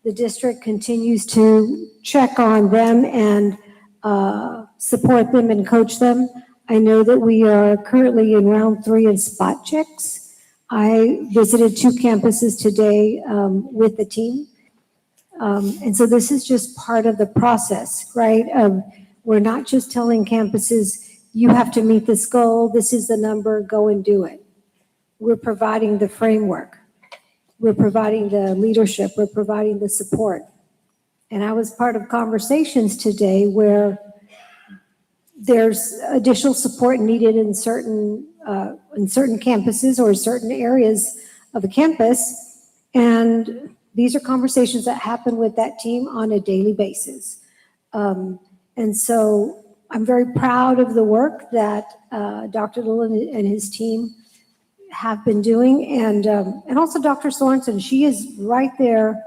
The district continues to check on them and support them and coach them. I know that we are currently in round 3 in spot checks. I visited 2 campuses today with the team. And so this is just part of the process, right? We're not just telling campuses, you have to meet this goal, this is the number, go and do it. We're providing the framework. We're providing the leadership. We're providing the support. And I was part of conversations today where there's additional support needed in certain campuses or certain areas of the campus. And these are conversations that happen with that team on a daily basis. And so I'm very proud of the work that Dr. Little and his team have been doing. And also Dr. Sorensen, she is right there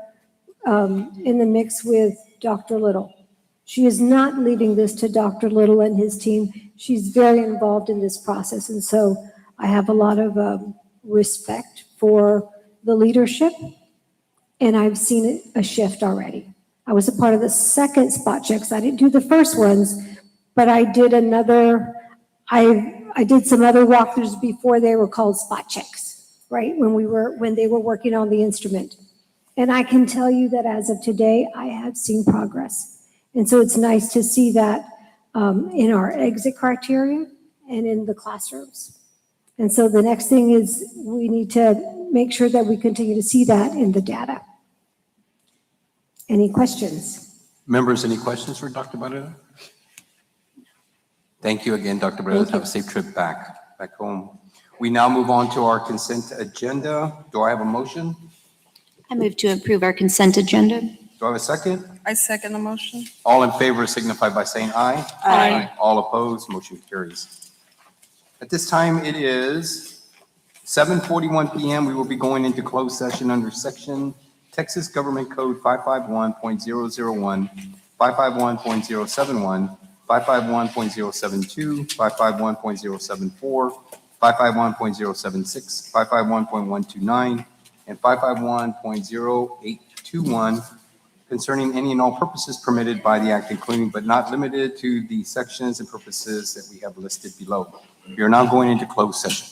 in the mix with Dr. Little. She is not leaving this to Dr. Little and his team. She's very involved in this process. And so I have a lot of respect for the leadership, and I've seen a shift already. I was a part of the second spot checks. I didn't do the first ones, but I did I did some other walkthroughs before they were called spot checks, right? When they were working on the instrument. And I can tell you that as of today, I have seen progress. And so it's nice to see that in our exit criteria and in the classrooms. And so the next thing is we need to make sure that we continue to see that in the data. Any questions?
Members, any questions for Dr. Barrera? Thank you again, Dr. Barrera. Have a safe trip back home. We now move on to our consent agenda. Do I have a motion?
I move to approve our consent agenda.
Do I have a second?
I second the motion.
All in favor signify by saying aye.
Aye.
All opposed, motion carries. At this time, it is 7:41 PM. We will be going into closed session under section Texas Government Code 551.001, 551.071, 551.072, 551.074, 551.076, 551.129, and 551.0821 concerning any and all purposes permitted by the act, including but not limited to the sections and purposes that we have listed below. We are now going into closed session.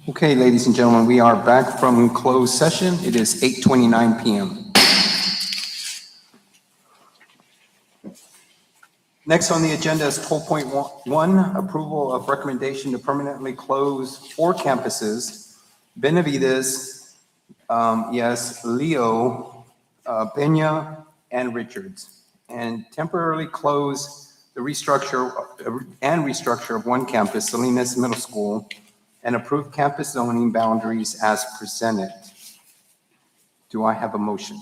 Okay, ladies and gentlemen, we are back from closed session. It is 8:29 PM. Next on the agenda is 12.1, approval of recommendation to permanently close 4 campuses, Benavides, yes, Leo, Peña, and Richards, and temporarily close the restructure of 1 campus, Salinas Middle School, and approve campus zoning boundaries as presented. Do I have a motion?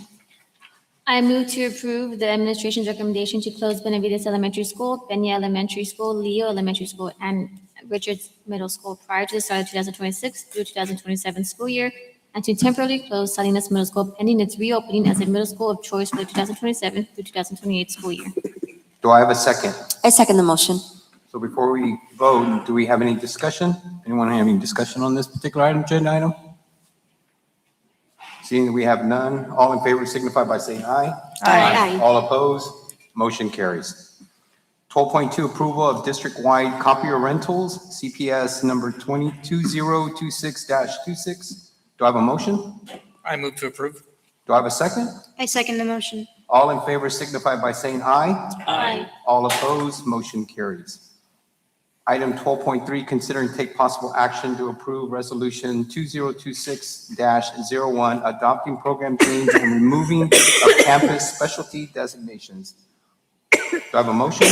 I move to approve the administration's recommendation to close Benavides Elementary School, Peña Elementary School, Leo Elementary School, and Richards Middle School prior to the start of 2026 through 2027 school year, and to temporarily close Salinas Middle School pending its reopening as a middle school of choice for the 2027 through 2028 school year.
Do I have a second?
I second the motion.
So before we vote, do we have any discussion? Anyone have any discussion on this particular agenda item? Seeing that we have none, all in favor signify by saying aye.
Aye.
All opposed, motion carries. 12.2, approval of district-wide copier rentals, CPS number 22026-26. Do I have a motion?
I move to approve.
Do I have a second?
I second the motion.
All in favor signify by saying aye.
Aye.
All opposed, motion carries. Item 12.3, consider and take possible action to approve Resolution 2026-01, adopting program change and removing of campus specialty designations. Do I have a motion?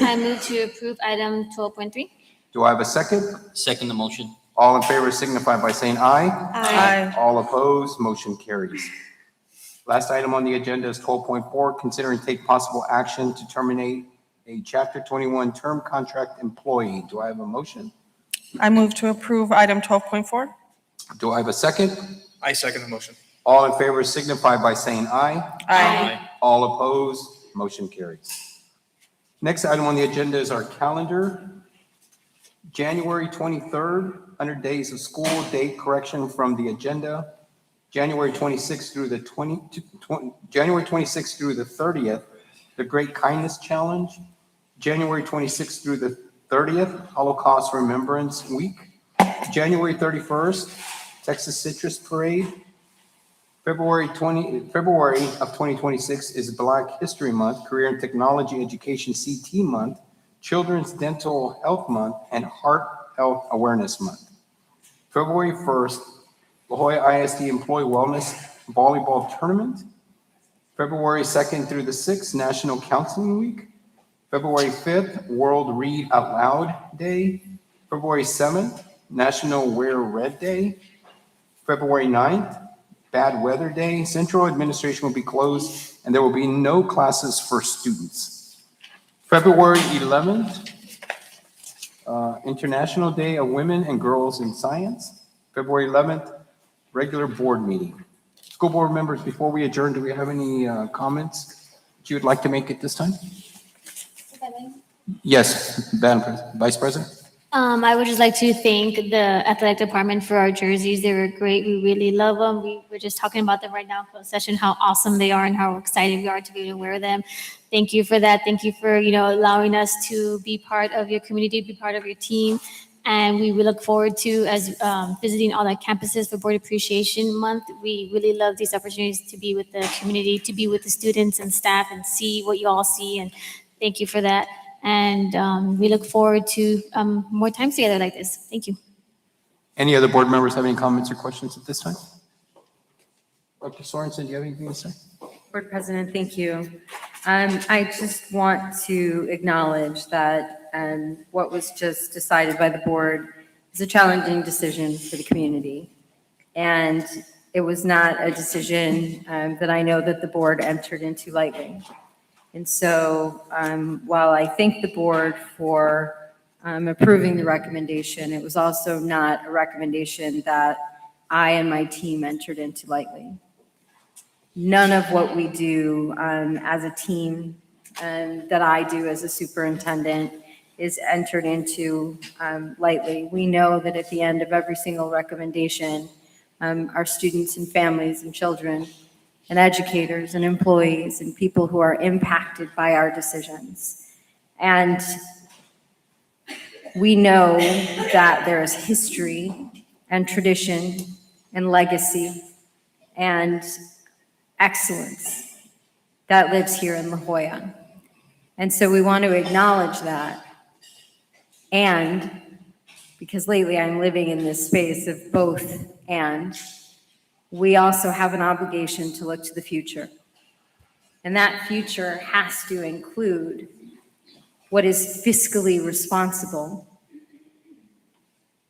I move to approve item 12.3.
Do I have a second?
Second the motion.
All in favor signify by saying aye.
Aye.
All opposed, motion carries. Last item on the agenda is 12.4, consider and take possible action to terminate a Chapter 21 term contract employee. Do I have a motion?
I move to approve item 12.4.
Do I have a second?
I second the motion.
All in favor signify by saying aye.
Aye.
All opposed, motion carries. Next item on the agenda is our calendar. January 23rd, 100 days of school, date correction from the agenda. January 26th through the January 26th through the 30th, the Great Kindness Challenge. January 26th through the 30th, Holocaust Remembrance Week. January 31st, Texas Citrus Parade. February of 2026 is Black History Month, Career and Technology Education CT Month, Children's Dental Health Month, and Heart Health Awareness Month. February 1st, La Jolla ISD Employee Wellness Volleyball Tournament. February 2nd through the 6th, National Counseling Week. February 5th, World Read Out Loud Day. February 7th, National Wear Red Day. February 9th, Bad Weather Day. Central administration will be closed and there will be no classes for students. February 11th, International Day of Women and Girls in Science. February 11th, regular board meeting. School board members, before we adjourn, do we have any comments that you would like to make at this time? Yes, Vice President.
I would just like to thank the athletic department for our jerseys. They were great. We really love them. We were just talking about them right now in closed session, how awesome they are and how excited we are to be able to wear them. Thank you for that. Thank you for, allowing us to be part of your community, be part of your team. And we look forward to visiting all the campuses for Board Appreciation Month. We really love these opportunities to be with the community, to be with the students and staff and see what you all see. And thank you for that. And we look forward to more times together like this. Thank you.
Any other board members have any comments or questions at this time? Dr. Sorensen, do you have anything to say?
Board President, thank you. I just want to acknowledge that what was just decided by the board is a challenging decision for the community. And it was not a decision that I know that the board entered into lightly. And so while I thank the board for approving the recommendation, it was also not a recommendation that I and my team entered into lightly. None of what we do as a team that I do as a superintendent is entered into lightly. We know that at the end of every single recommendation, our students and families and children and educators and employees and people who are impacted by our decisions. And we know that there is history and tradition and legacy and excellence that lives here in La Jolla. And so we want to acknowledge that. And because lately I'm living in this space of both and, we also have an obligation to look to the future. And that future has to include what is fiscally responsible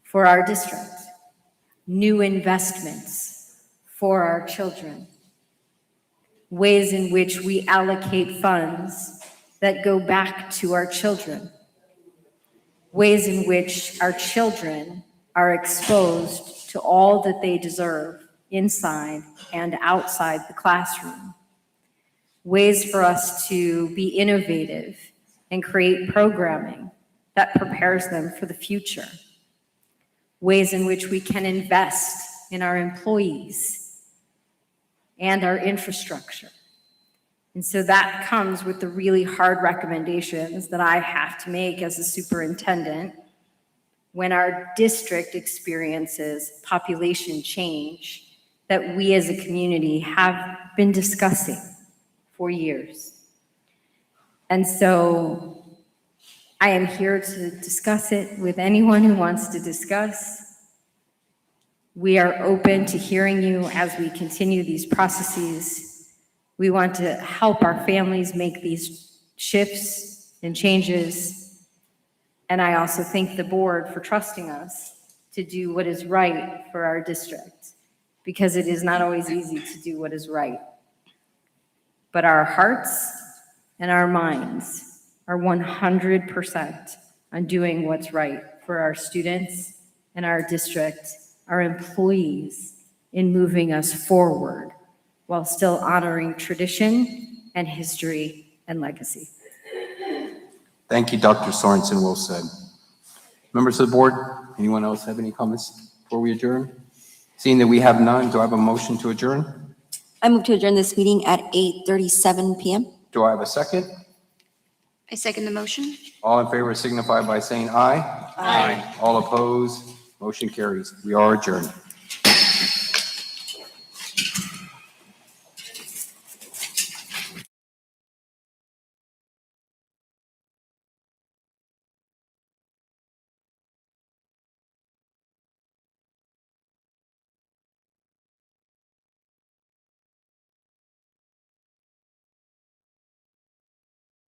for our district, new investments for our children, ways in which we allocate funds that go back to our children, ways in which our children are exposed to all that they deserve inside and outside the classroom, ways for us to be innovative and create programming that prepares them for the future, ways in which we can invest in our employees and our infrastructure. And so that comes with the really hard recommendations that I have to make as a superintendent when our district experiences population change that we as a community have been discussing for years. And so I am here to discuss it with anyone who wants to discuss. We are open to hearing you as we continue these processes. We want to help our families make these shifts and changes. And I also thank the board for trusting us to do what is right for our district, because it is not always easy to do what is right. But our hearts and our minds are 100% on doing what's right for our students and our district, our employees, in moving us forward while still honoring tradition and history and legacy.
Thank you, Dr. Sorensen. Well said. Members of the board, anyone else have any comments before we adjourn? Seeing that we have none, do I have a motion to adjourn?
I move to adjourn this meeting at 8:37 PM.
Do I have a second?
I second the motion.
All in favor signify by saying aye.
Aye.
All opposed, motion carries. We are adjourned.